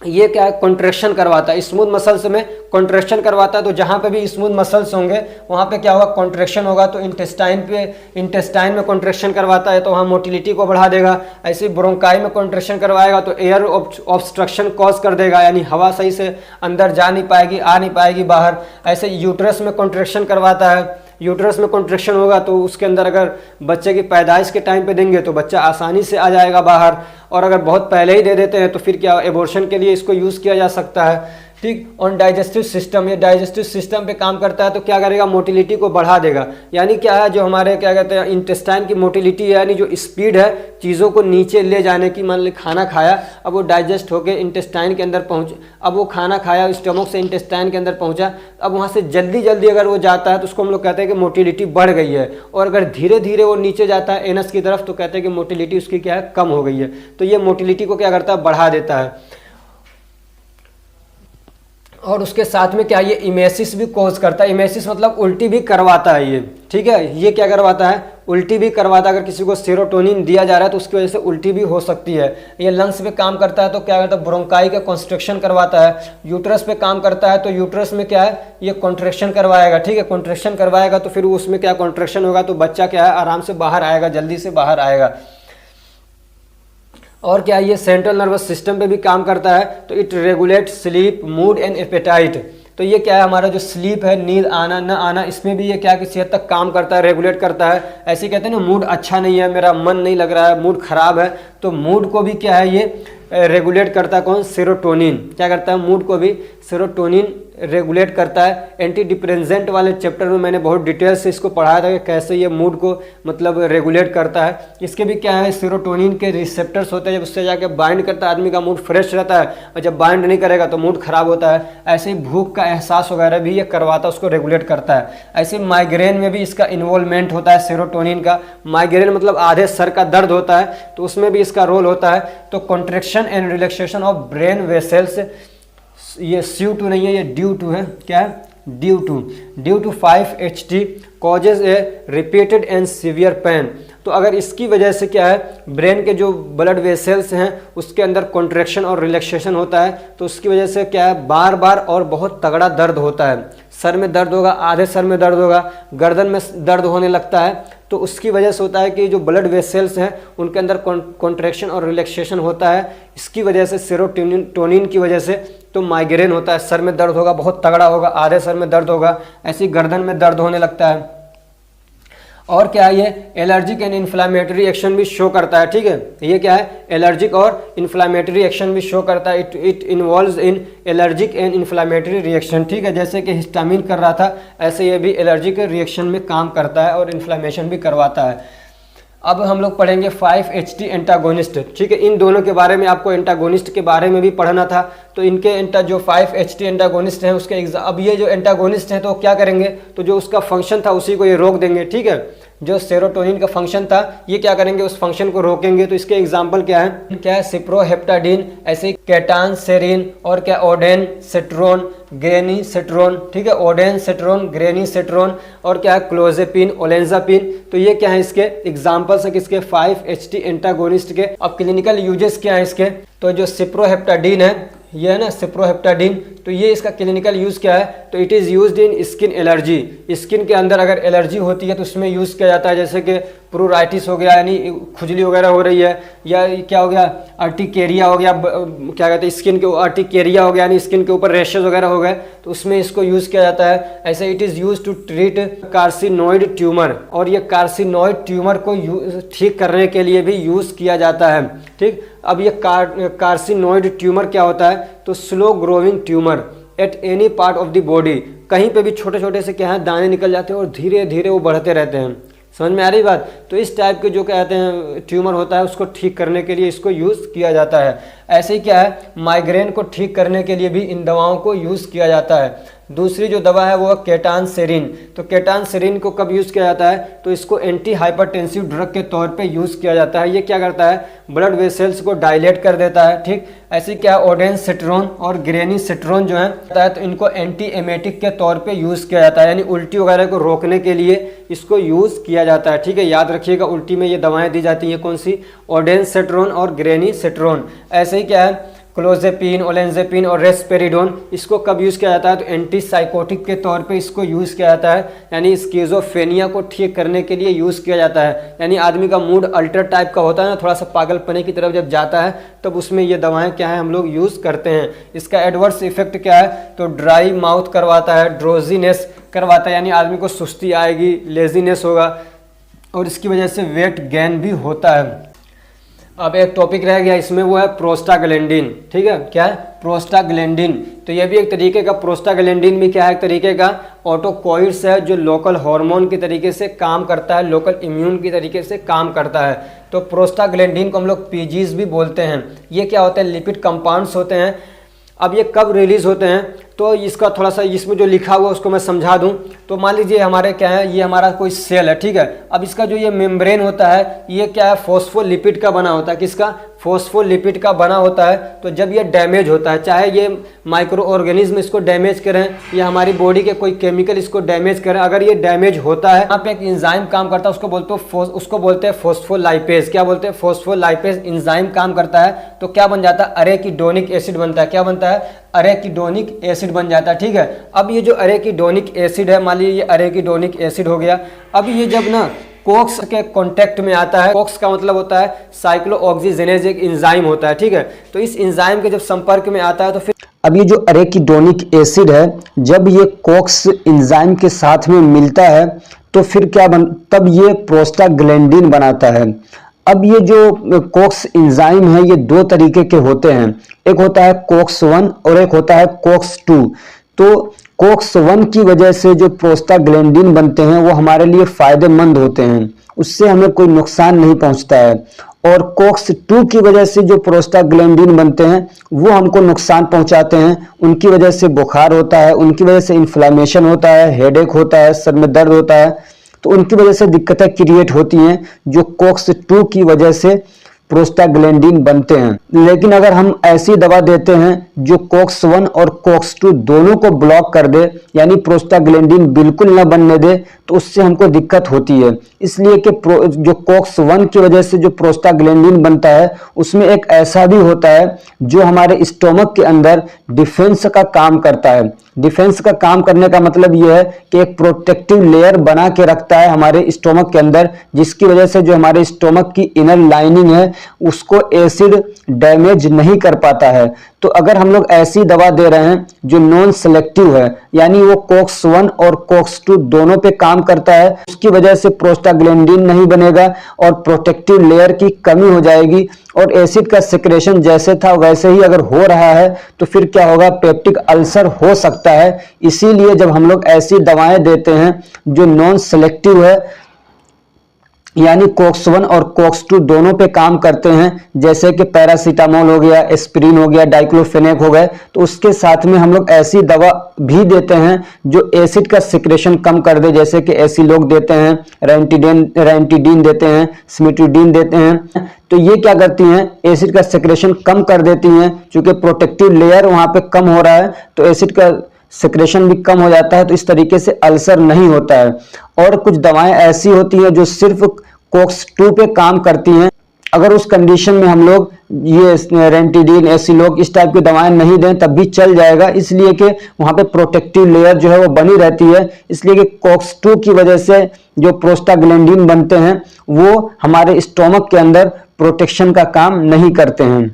ये क्या है, कॉन्ट्रैक्शन करवाता है, स्मूथ मसल्स में कॉन्ट्रैक्शन करवाता है। तो जहाँ पे भी स्मूथ मसल्स होंगे वहाँ पे क्या होगा, कॉन्ट्रैक्शन होगा। तो इंटेस्टाइन में कॉन्ट्रैक्शन करवाता है, तो वहाँ मोटिलिटी को बढ़ा देगा। ऐसे ब्रोंकाई में कॉन्ट्रैक्शन करवाएगा तो एयर ऑब्स्ट्रक्शन कॉज कर देगा, यानी हवा सही से अंदर जा नहीं पाएगी, आ नहीं पाएगी बाहर। ऐसे यूट्रस में कॉन्ट्रैक्शन करवाता है, यूट्रस में कॉन्ट्रैक्शन होगा तो उसके अंदर अगर बच्चे की पैदाइश के टाइम पे देंगे तो बच्चा आसानी से आ जाएगा बाहर। और अगर बहुत पहले ही दे देते हैं तो फिर क्या, एबॉर्शन के लिए इसको यूज़ किया जा सकता है। ठीक, ऑन डाइजेस्टिव सिस्टम, ये डाइजेस्टिव सिस्टम पे काम करता है, तो क्या करेगा, मोटिलिटी को बढ़ा देगा। यानी क्या है, जो हमारे क्या कहते हैं इंटेस्टाइन की मोटिलिटी है, यानी जो स्पीड है चीज़ों को नीचे ले जाने की। मान ली खाना खाया, अब वो डाइजेस्ट होकर इंटेस्टाइन के अंदर पहुँच, अब वो खाना खाया स्टमक से इंटेस्टाइन के अंदर पहुँचा, अब वहाँ से जल्दी अगर वो जाता है तो उसको हम लोग कहते हैं कि मोटिलिटी बढ़ गई है। और अगर धीरे धीरे वो नीचे जाता है एनस की तरफ तो कहते हैं कि मोटिलिटी उसकी क्या है, कम हो गई है। तो ये मोटिलिटी को क्या करता है, बढ़ा देता है। और उसके साथ में क्या, ये इमेसिस भी कॉज करता है। इमेसिस मतलब उल्टी भी करवाता है ये। ठीक है, ये क्या करवाता है, उल्टी भी करवाता है। अगर किसी को सेरोटोनिन दिया जा रहा है तो उसकी वजह से उल्टी भी हो सकती है। ये लंग्स पे काम करता है, तो क्या करता है, ब्रोंकाई का कंस्ट्रक्शन करवाता है। यूट्रस पे काम करता है, तो यूट्रस में क्या है, ये कॉन्ट्रैक्शन करवाएगा। ठीक है, कॉन्ट्रैक्शन करवाएगा तो फिर उसमें क्या कॉन्ट्रैक्शन होगा, तो बच्चा क्या है, आराम से बाहर आएगा, जल्दी से बाहर आएगा। और क्या, ये सेंट्रल नर्वस सिस्टम पे भी काम करता है, तो it regulate sleep, mood and appetite. तो ये क्या है, हमारा जो स्लीप है, नींद आना न आना, इसमें भी ये क्या किसी हद तक काम करता है, रेगुलेट करता है। ऐसे कहते हैं ना, मूड अच्छा नहीं है, मेरा मन नहीं लग रहा है, मूड खराब है, तो मूड को भी क्या है, ये रेगुलेट करता है। कौन, सेरोटोनिन। क्या करता है, मूड को भी सेरोटोनिन रेगुलेट करता है। एंटी डिप्रेसेंट वाले चैप्टर में मैंने बहुत डिटेल से इसको पढ़ाया था कि कैसे ये मूड को मतलब रेगुलेट करता है। इसके भी क्या है, सेरोटोनिन के रिसेप्टर्स होते हैं, जब उससे जाके बाइंड करता है आदमी का मूड फ्रेश रहता है, और जब बाइंड नहीं करेगा तो मूड खराब होता है। ऐसे ही भूख का एहसास वगैरह भी ये करवाता है, उसको रेगुलेट करता है। ऐसे माइग्रेन में भी इसका इन्वॉल्वमेंट होता है सेरोटोनिन का। माइग्रेन मतलब आधे सर का दर्द होता है, तो उसमें भी इसका रोल होता है। तो contraction and relaxation of brain vessels, ये CO2 नहीं है, ये due है, क्या है, due to 5-HT causes a repeated and severe pain. तो अगर इसकी वजह से क्या है, ब्रेन के जो ब्लड वेसल्स हैं उसके अंदर कॉन्ट्रैक्शन और रिलैक्सेशन होता है, तो उसकी वजह से क्या है, बार बार और बहुत तगड़ा दर्द होता है। सर में दर्द होगा, आधे सर में दर्द होगा, गर्दन में दर्द होने लगता है। तो उसकी वजह से होता है कि जो ब्लड वेसल्स हैं उनके अंदर कॉन्ट्रैक्शन और रिलैक्सेशन होता है। इसकी वजह से सेरोटोनिन की वजह से तो माइग्रेन होता है। सर में दर्द होगा, बहुत तगड़ा होगा, आधे सर में दर्द होगा, ऐसी गर्दन में दर्द होने लगता है। और क्या है, ये एलर्जिक एंड इन्फ्लामेटरी एक्शन भी शो करता है। ठीक है, ये क्या है, एलर्जिक और इन्फ्लामेटरी एक्शन भी शो करता है। It involves in allergic and inflammatory reaction. ठीक है, जैसे कि हिस्टामिन कर रहा था, ऐसे ये भी एलर्जिक रिएक्शन में काम करता है और इन्फ्लामेशन भी करवाता है। अब हम लोग पढ़ेंगे 5-HT एंटागोनिस्ट। ठीक है, इन दोनों के बारे में आपको एंटागोनिस्ट के बारे में भी पढ़ना था। तो इनके जो 5-HT एंटागोनिस्ट हैं उसके अब ये जो एंटागोनिस्ट हैं तो क्या करेंगे, तो जो उसका फंक्शन था उसी को ये रोक देंगे। ठीक है, जो सेरोटोनिन का फंक्शन था ये क्या करेंगे, उस फंक्शन को रोकेंगे। तो इसके एग्जाम्पल क्या है, सिप्रोहेप्टाडीन, ऐसे कैटान सेरीन, और क्या ओडेन सेट्रोन, ग्रेनी सेट्रोन। ठीक है, ओडेन सेट्रोन, ग्रेनी सेट्रोन, और क्या है, क्लोजेपिन, ओलेंजापिन। तो ये क्या है, इसके एग्जाम्पल्स है किसके, 5-HT एंटागोनिस्ट के। अब क्लिनिकल यूजेस क्या है इसके, तो जो सिप्रोहेप्टाडीन है, ये है ना सिप्रोहेप्टाडीन, तो ये इसका क्लिनिकल यूज़ क्या है, तो it is used in skin allergy. Skin के अंदर अगर एलर्जी होती है तो उसमें यूज़ किया जाता है, जैसे कि प्रोराइटिस हो गया, यानी खुजली वगैरह हो रही है, या क्या हो गया, अर्टिकेरिया हो गया, क्या कहते हैं, स्किन के अर्टिकेरिया हो गया, यानी स्किन के ऊपर रैशेज वगैरह हो गए, तो उसमें इसको यूज़ किया जाता है। ऐसे it is use to treat carcinoid tumour, और ये कार्सिनोइड ट्यूमर को ठीक करने के लिए भी यूज़ किया जाता है। ठीक, अब ये कार्सिनोइड ट्यूमर क्या होता है, तो slow growing tumour at any part of the body, कहीं पे भी छोटे छोटे से क्या है दाने निकल जाते हैं और धीरे धीरे वो बढ़ते रहते हैं। समझ में आ रही बात। तो इस टाइप के जो कहते हैं ट्यूमर होता है उसको ठीक करने के लिए इसको यूज़ किया जाता है। ऐसे ही क्या है, माइग्रेन को ठीक करने के लिए भी इन दवाओं को यूज़ किया जाता है। दूसरी जो दवा है वो है केटान सेरीन। तो केटान सेरीन को कब यूज़ किया जाता है, तो इसको एंटी हाइपरटेंसिव ड्रग के तौर पे यूज़ किया जाता है। ये क्या करता है, ब्लड वेसल्स को डायलेट कर देता है। ठीक, ऐसे क्या है, ओडेन सेट्रोन और ग्रेनी सेट्रोन जो है तो इनको एंटी एमेटिक के तौर पे यूज़ किया जाता है, यानी उल्टी वगैरह को रोकने के लिए इसको यूज़ किया जाता है। ठीक है, याद रखिएगा, उल्टी में ये दवाएं दी जाती हैं, कौन सी, ओडेन सेट्रोन और ग्रेनी सेट्रोन। ऐसे ही क्या है, क्लोजेपिन, ओलेंजेपिन और रेस्पेरिडोन, इसको कब यूज़ किया जाता है, तो एंटी साइकोटिक के तौर पे इसको यूज़ किया जाता है, यानी स्किज़ोफ्रेनिया को ठीक करने के लिए यूज़ किया जाता है। यानी आदमी का मूड अल्टर टाइप का होता है ना, थोड़ा सा पागलपने की तरफ जब जाता है तब उसमें ये दवाएं क्या है हम लोग यूज़ करते हैं। इसका एडवर्स इफेक्ट क्या है, तो ड्राई माउथ करवाता है, ड्रोजीनेस करवाता है, यानी आदमी को सुस्ती आएगी, लेजीनेस होगा, और इसकी वजह से वेट गेन भी होता है। अब एक टॉपिक रह गया इसमें, वो है प्रोस्टाग्लैंडिन। ठीक है, क्या है, प्रोस्टाग्लैंडिन। तो ये भी एक तरीके का, प्रोस्टाग्लैंडिन भी क्या है, एक तरीके का ऑटोकॉइड्स है जो लोकल हार्मोन की तरीके से काम करता है, लोकल इम्यून की तरीके से काम करता है। तो प्रोस्टाग्लैंडिन को हम लोग पीजीज भी बोलते हैं। ये क्या होते हैं, लिपिड कंपाउंड्स होते हैं। अब ये कब रिलीज होते हैं, तो इसका थोड़ा सा इसमें जो लिखा हुआ उसको मैं समझा दूं। तो मान लीजिए हमारे क्या है, ये हमारा कोई सेल है। ठीक है, अब इसका जो ये मेम्ब्रेन होता है ये क्या है, फॉस्फोलिपिड का बना होता है। किसका, फॉस्फोलिपिड का बना होता है। तो जब ये डैमेज होता है, चाहे ये माइक्रो ऑर्गेनिज्म इसको डैमेज करें या हमारी बॉडी के कोई केमिकल इसको डैमेज करें, अगर ये डैमेज होता है, यहाँ पे एक एंजाइम काम करता है, उसको बोलते हैं फॉस्फोलाइपेज। क्या बोलते हैं, फॉस्फोलाइपेज एंजाइम काम करता है। तो क्या बन जाता है, अरेकिडोनिक एसिड बनता है। क्या बनता है, अरेकिडोनिक एसिड बन जाता है। ठीक है, अब ये जो अरेकिडोनिक एसिड है, मान लीजिए ये अरेकिडोनिक एसिड हो गया। अब ये जब ना कोक्स के कांटेक्ट में आता है, कोक्स का मतलब होता है साइक्लोऑक्सीजनेज, एक एंजाइम होता है। ठीक है, तो इस एंजाइम के जब संपर्क में आता है तो फिर अब ये जो अरेकिडोनिक एसिड है, जब ये कोक्स एंजाइम के साथ में मिलता है तो फिर तब ये प्रोस्टाग्लैंडिन बनाता है। अब ये जो कोक्स एंजाइम है ये दो तरीके के होते हैं, एक होता है कोक्स 1 और एक होता है कोक्स 2। तो कोक्स 1 की वजह से जो प्रोस्टाग्लैंडिन बनते हैं वो हमारे लिए फायदेमंद होते हैं, उससे हमें कोई नुकसान नहीं पहुंचता है। और कोक्स 2 की वजह से जो प्रोस्टाग्लैंडिन बनते हैं वो हमको नुकसान पहुंचाते हैं। उनकी वजह से बुखार होता है, उनकी वजह से इन्फ्लामेशन होता है, हेडेक होता है, सर में दर्द होता है, तो उनकी वजह से दिक्कतें क्रिएट होती हैं जो कोक्स 2 की वजह से प्रोस्टाग्लैंडिन बनते हैं। लेकिन अगर हम ऐसी दवा देते हैं जो कोक्स 1 और कोक्स 2 दोनों को ब्लॉक कर दे, यानी प्रोस्टाग्लैंडिन बिल्कुल न बनने दे, तो उससे हमको दिक्कत होती है। इसलिए कि जो कोक्स 1 की वजह से जो प्रोस्टाग्लैंडिन बनता है उसमें एक ऐसा भी होता है जो हमारे स्टोमक के अंदर डिफेंस का काम करता है। डिफेंस का काम करने का मतलब यह है कि एक प्रोटेक्टिव लेयर बना के रखता है हमारे स्टोमक के अंदर, जिसकी वजह से जो हमारे स्टोमक की इनर लाइनिंग है उसको एसिड डैमेज नहीं कर पाता है। तो अगर हम लोग ऐसी दवा दे रहे हैं जो नॉन सेलेक्टिव है, यानी वो कोक्स 1 और कोक्स 2 दोनों पे काम करता है, उसकी वजह से प्रोस्टाग्लैंडिन नहीं बनेगा और प्रोटेक्टिव लेयर की कमी हो जाएगी और एसिड का सिक्रेशन जैसे था वैसे ही अगर हो रहा है तो फिर क्या होगा, पेप्टिक अल्सर हो सकता है। इसीलिए जब हम लोग ऐसी दवाएं देते हैं जो नॉन सेलेक्टिव है, यानी कोक्स 1 और कोक्स 2 दोनों पे काम करते हैं, जैसे कि पैरासीटामोल हो गया, एस्पिरिन हो गया, डाइक्लोफेनेक हो गए, तो उसके साथ में हम लोग ऐसी दवा भी देते हैं जो एसिड का सिक्रेशन कम कर दे, जैसे कि एसिलोक देते हैं, रेंटिडीन देते हैं, सिमेट्रिडीन देते हैं। तो ये क्या करती हैं, एसिड का सिक्रेशन कम कर देती हैं। चूंकि प्रोटेक्टिव लेयर वहां पे कम हो रहा है तो एसिड का सिक्रेशन भी कम हो जाता है, तो इस तरीके से अल्सर नहीं होता है। और कुछ दवाएं ऐसी होती हैं जो सिर्फ कोक्स 2 पे काम करती हैं। अगर उस कंडीशन में हम लोग ये रेंटिडीन, एसिलोक इस टाइप की दवाएं नहीं दें तब भी चल जाएगा, इसलिए कि वहां पे प्रोटेक्टिव लेयर जो है वो बनी रहती है। इसलिए कि कोक्स 2 की वजह से जो प्रोस्टाग्लैंडिन बनते हैं वो हमारे स्टोमक के अंदर प्रोटेक्शन का काम नहीं करते हैं।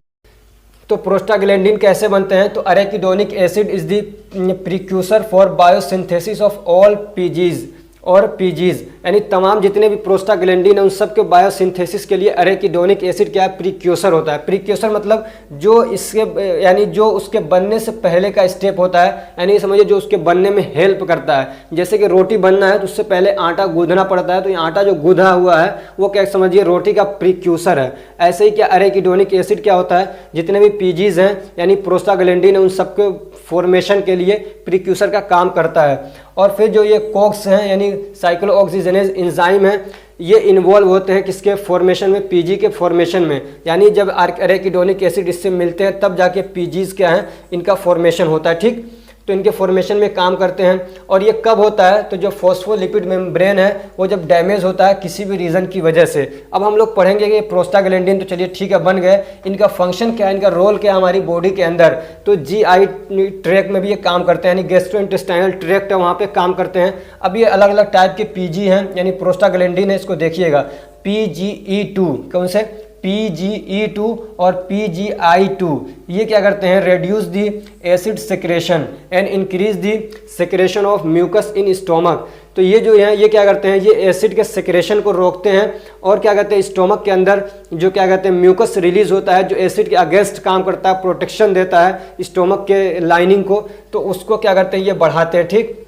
तो प्रोस्टाग्लैंडिन कैसे बनते हैं? तो arachidonic acid is the precursor for biosynthesis of all PGs और पीजीज, यानी तमाम जितने भी प्रोस्टाग्लैंडिन है उन सब के बायोसिंथेसिस के लिए अरेकिडोनिक एसिड क्या है, प्रीक्यूसर होता है। प्रीक्यूसर मतलब जो इसके यानी जो उसके बनने से पहले का स्टेप होता है, यानी समझिए जो उसके बनने में हेल्प करता है। जैसे कि रोटी बनना है तो उससे पहले आटा गूंदना पड़ता है, तो ये आटा जो गूंधा हुआ है वो क्या समझिए रोटी का प्रीक्यूसर है। ऐसे ही क्या अरेकिडोनिक एसिड क्या होता है, जितने भी पीजीज हैं यानी प्रोस्टाग्लैंडिन है उन सबके फॉर्मेशन के लिए प्रीक्यूसर का काम करता है। और फिर जो ये कोक्स हैं यानी साइक्लोऑक्सीजनेज एंजाइम है, ये इन्वॉल्व होते हैं किसके फॉर्मेशन में, पीजी के फॉर्मेशन में। यानी जब अरेकिडोनिक एसिड इससे मिलते हैं तब जाके पीजीज क्या हैं, इनका फॉर्मेशन होता है। ठीक, तो इनके फॉर्मेशन में काम करते हैं। और ये कब होता है, तो जो फॉस्फोलिपिड मेम्ब्रेन है वो जब डैमेज होता है किसी भी रीज़न की वजह से। अब हम लोग पढ़ेंगे कि प्रोस्टाग्लैंडिन तो चलिए ठीक है बन गए, इनका फंक्शन क्या है, इनका रोल क्या है हमारी बॉडी के अंदर। तो जीआई ट्रैक में भी ये काम करते हैं, यानी गैस्ट्रोइंटेस्टाइनल ट्रैक्ट है वहाँ पे काम करते हैं। अब ये अलग अलग टाइप के पीजी हैं यानी प्रोस्टाग्लैंडिन है, इसको देखिएगा PGE2, कौन से PGE2 और PGI2, ये क्या करते हैं, reduce the acid secretion and increase the secretion of mucus in stomach. तो ये जो है ये क्या करते हैं, ये एसिड के सिक्रेशन को रोकते हैं और क्या कहते हैं स्टोमक के अंदर जो क्या कहते हैं म्यूकस रिलीज होता है जो एसिड के अगेंस्ट काम करता है, प्रोटेक्शन देता है स्टोमक के लाइनिंग को, तो उसको क्या करते हैं ये बढ़ाते हैं। ठीक,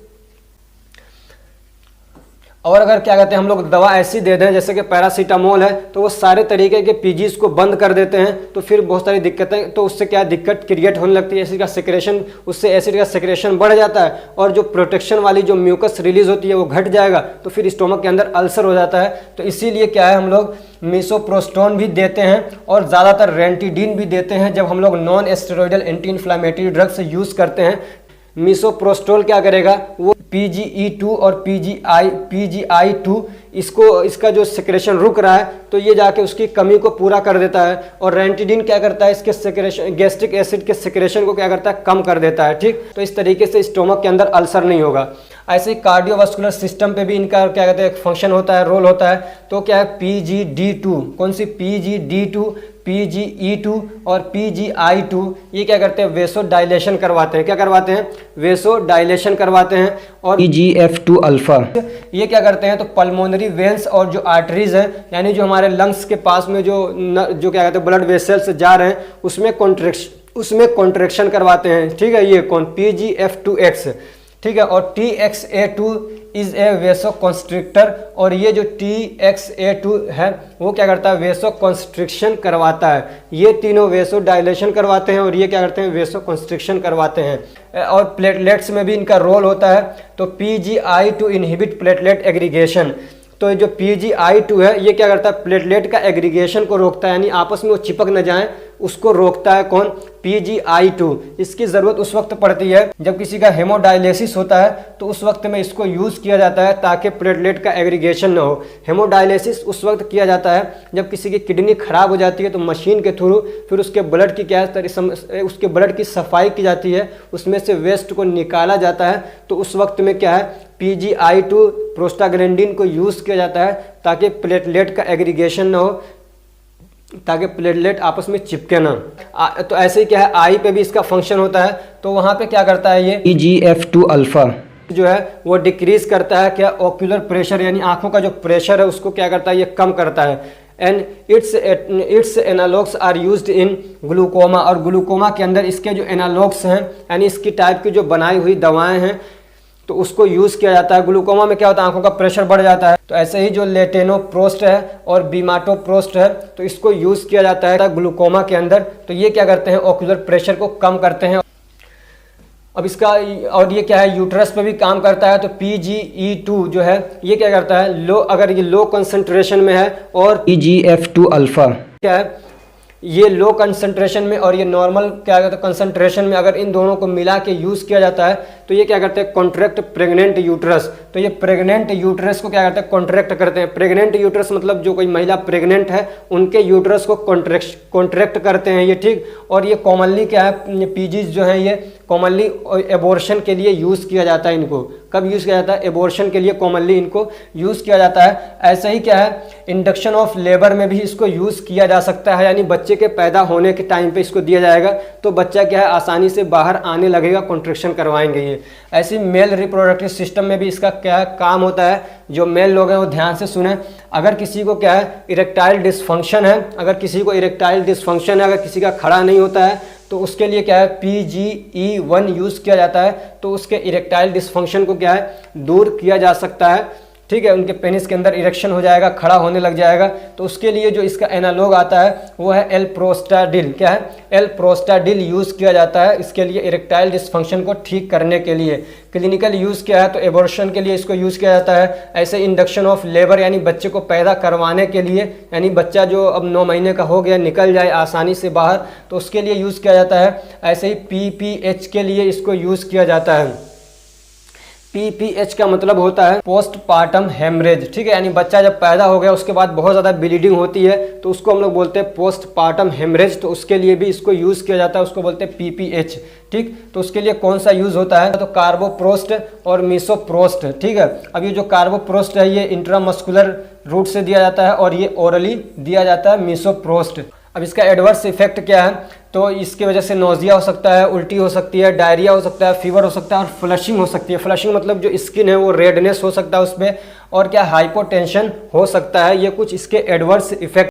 और अगर क्या कहते हैं हम लोग दवा ऐसी दे दें जैसे कि पैरासीटामोल है तो वो सारे तरीके के पीजीज को बंद कर देते हैं, तो फिर बहुत सारी दिक्कतें, तो उससे क्या दिक्कत क्रिएट होने लगती है, एसिड का सिक्रेशन, उससे एसिड का सिक्रेशन बढ़ जाता है और जो प्रोटेक्शन वाली जो म्यूकस रिलीज होती है वो घट जाएगा, तो फिर स्टोमक के अंदर अल्सर हो जाता है। तो इसीलिए क्या है हम लोग मिसोप्रोस्टोन भी देते हैं और ज़्यादातर रेंटिडीन भी देते हैं जब हम लोग non steroidal anti inflammatory drugs use करते हैं। मिसोप्रोस्टोल क्या करेगा, वो PGE2 और PGI2 इसका जो सिक्रेशन रुक रहा है तो ये जाके उसकी कमी को पूरा कर देता है। और रेंटिडीन क्या करता है, इसके सिक्रेशन, गैस्ट्रिक एसिड के सिक्रेशन को क्या करता है, कम कर देता है। ठीक, तो इस तरीके से स्टोमक के अंदर अल्सर नहीं होगा। ऐसे ही कार्डियोवास्कुलर सिस्टम पे भी इनका क्या कहते हैं फंक्शन होता है, रोल होता है। तो क्या है PGD2, कौन सी PGD2, PGE2 और PGI2, ये क्या करते हैं वेसो डायलेशन करवाते हैं। क्या करवाते हैं, वेसो डायलेशन करवाते हैं। और EGF2 अल्फा, ये क्या करते हैं, तो पल्मोनरी वेन्स और जो आर्टरीज हैं यानी जो हमारे लंग्स के पास में जो क्या कहते हैं ब्लड वेसल्स जा रहे हैं उसमें उसमें कॉन्ट्रैक्शन करवाते हैं, ठीक है। ये कौन, PGF2X, ठीक है। और TXA2 इज ए वेसो कॉन्स्ट्रिक्टर, और ये जो TXA2 है वो क्या करता है, वेसो कॉन्स्ट्रिक्शन करवाता है। ये तीनों वेसो डायलेशन करवाते हैं और ये क्या करते हैं, वेसो कॉन्स्ट्रिक्शन करवाते हैं। और प्लेटलेट्स में भी इनका रोल होता है। तो PGI2 इनहिबिट प्लेटलेट एग्रीगेशन, तो जो PGI2 है ये क्या करता है, प्लेटलेट का एग्रीगेशन को रोकता है, यानी आपस में वो चिपक न जाए उसको रोकता है। कौन, PGI2। इसकी ज़रूरत उस वक्त पड़ती है जब किसी का हेमोडायलिसिस होता है, तो उस वक्त में इसको यूज़ किया जाता है ताकि प्लेटलेट का एग्रीगेशन ना हो। हेमोडायलिसिस उस वक्त किया जाता है जब किसी की किडनी खराब हो जाती है, तो मशीन के थ्रू फिर उसके ब्लड की उसके ब्लड की सफाई की जाती है, उसमें से वेस्ट को निकाला जाता है। तो उस वक्त में क्या है, PGI2 प्रोस्टाग्लैंडिन को यूज़ किया जाता है ताकि प्लेटलेट का एग्रीगेशन ना हो, ताकि प्लेटलेट आपस में चिपके ना। तो ऐसे ही क्या है, आई पे भी इसका फंक्शन होता है। तो वहाँ पे क्या करता है, ये EGF2 अल्फा जो है वो डिक्रीज करता है क्या, ऑक्यूलर प्रेशर, यानी आंखों का जो प्रेशर है उसको क्या करता है, ये कम करता है। And its analogues are used in glaucoma, और ग्लूकोमा के अंदर इसके जो एनालॉग्स हैं, यानी इसकी टाइप की जो बनाई हुई दवाएं हैं, तो उसको यूज़ किया जाता है। ग्लूकोमा में क्या होता है, आंखों का प्रेशर बढ़ जाता है। तो ऐसे ही जो लेटेनोप्रोस्ट है और बीमाटोप्रोस्ट है, तो इसको यूज़ किया जाता है ग्लूकोमा के अंदर। तो ये क्या करते हैं, ऑक्यूलर प्रेशर को कम करते हैं। अब इसका और ये क्या है, यूट्रस पे भी काम करता है। तो PGE2 जो है ये क्या करता है, लो, अगर ये लो कंसंट्रेशन में है, और EGF2 अल्फा क्या है, ये लो कंसंट्रेशन में और ये नॉर्मल क्या कहते हैं कंसंट्रेशन में, अगर इन दोनों को मिला के यूज़ किया जाता है तो ये क्या करते हैं, कॉन्ट्रैक्ट प्रेग्नेंट यूट्रस। तो ये प्रेग्नेंट यूट्रस को क्या करते हैं, कॉन्ट्रैक्ट करते हैं। प्रेग्नेंट यूट्रस मतलब जो कोई महिला प्रेग्नेंट है उनके यूट्रस को कॉन्ट्रैक्ट करते हैं ये, ठीक। और ये कॉमनली क्या है, पीजीज जो है ये कॉमनली एबॉर्शन के लिए यूज़ किया जाता है। इनको कब यूज़ किया जाता है, एबॉर्शन के लिए कॉमनली इनको यूज़ किया जाता है। ऐसे ही क्या है, इंडक्शन ऑफ लेबर में भी इसको यूज़ किया जा सकता है, यानी बच्चे के पैदा होने के टाइम पे इसको दिया जाएगा तो बच्चा क्या है, आसानी से बाहर आने लगेगा, कॉन्ट्रैक्शन करवाएंगे ये। ऐसे मेल रिप्रोडक्टिव सिस्टम में भी इसका क्या काम होता है, जो मेल लोग हैं वो ध्यान से सुने। अगर किसी को क्या है, इरेक्टाइल डिसफंक्शन है, अगर किसी को इरेक्टाइल डिसफंक्शन है, अगर किसी का खड़ा नहीं होता है, तो उसके लिए क्या है, PGE1 यूज़ किया जाता है। तो उसके इरेक्टाइल डिसफंक्शन को क्या है, दूर किया जा सकता है, ठीक है। उनके पेनिस के अंदर इरेक्शन हो जाएगा, खड़ा होने लग जाएगा। तो उसके लिए जो इसका एनालॉग आता है वो है एलप्रोस्टाडिल। क्या है, एलप्रोस्टाडिल यूज़ किया जाता है इसके लिए, इरेक्टाइल डिसफंक्शन को ठीक करने के लिए। क्लिनिकल यूज़ किया है तो एबॉर्शन के लिए इसको यूज़ किया जाता है। ऐसे इंडक्शन ऑफ लेबर, यानी बच्चे को पैदा करवाने के लिए, यानी बच्चा जो अब 9 महीने का हो गया निकल जाए आसानी से बाहर, तो उसके लिए यूज़ किया जाता है। ऐसे ही PPH के लिए इसको यूज़ किया जाता है। PPH का मतलब होता है पोस्टपार्टम हेमरेज, ठीक है। यानी बच्चा जब पैदा हो गया उसके बाद बहुत ज़्यादा ब्लीडिंग होती है तो उसको हम लोग बोलते हैं पोस्टपार्टम हेमरेज। तो उसके लिए भी इसको यूज़ किया जाता है, उसको बोलते हैं PPH, ठीक। तो उसके लिए कौन सा यूज़ होता है, तो कार्बोप्रोस्ट और मीसोप्रोस्ट, ठीक है। अब ये जो कार्बोप्रोस्ट है ये इंट्रामस्कुलर रूट से दिया जाता है और ये ओरली दिया जाता है मीसोप्रोस्ट। अब इसका एडवर्स इफेक्ट क्या है, तो इसकी वजह से नोजिया हो सकता है, उल्टी हो सकती है, डायरिया हो सकता है, फीवर हो सकता है और फ्लशिंग हो सकती है। फ्लशिंग मतलब जो स्किन है वो रेडनेस हो सकता है उसमें, और क्या हाइपोटेंशन हो सकता है। ये कुछ इसके एडवर्स इफेक्ट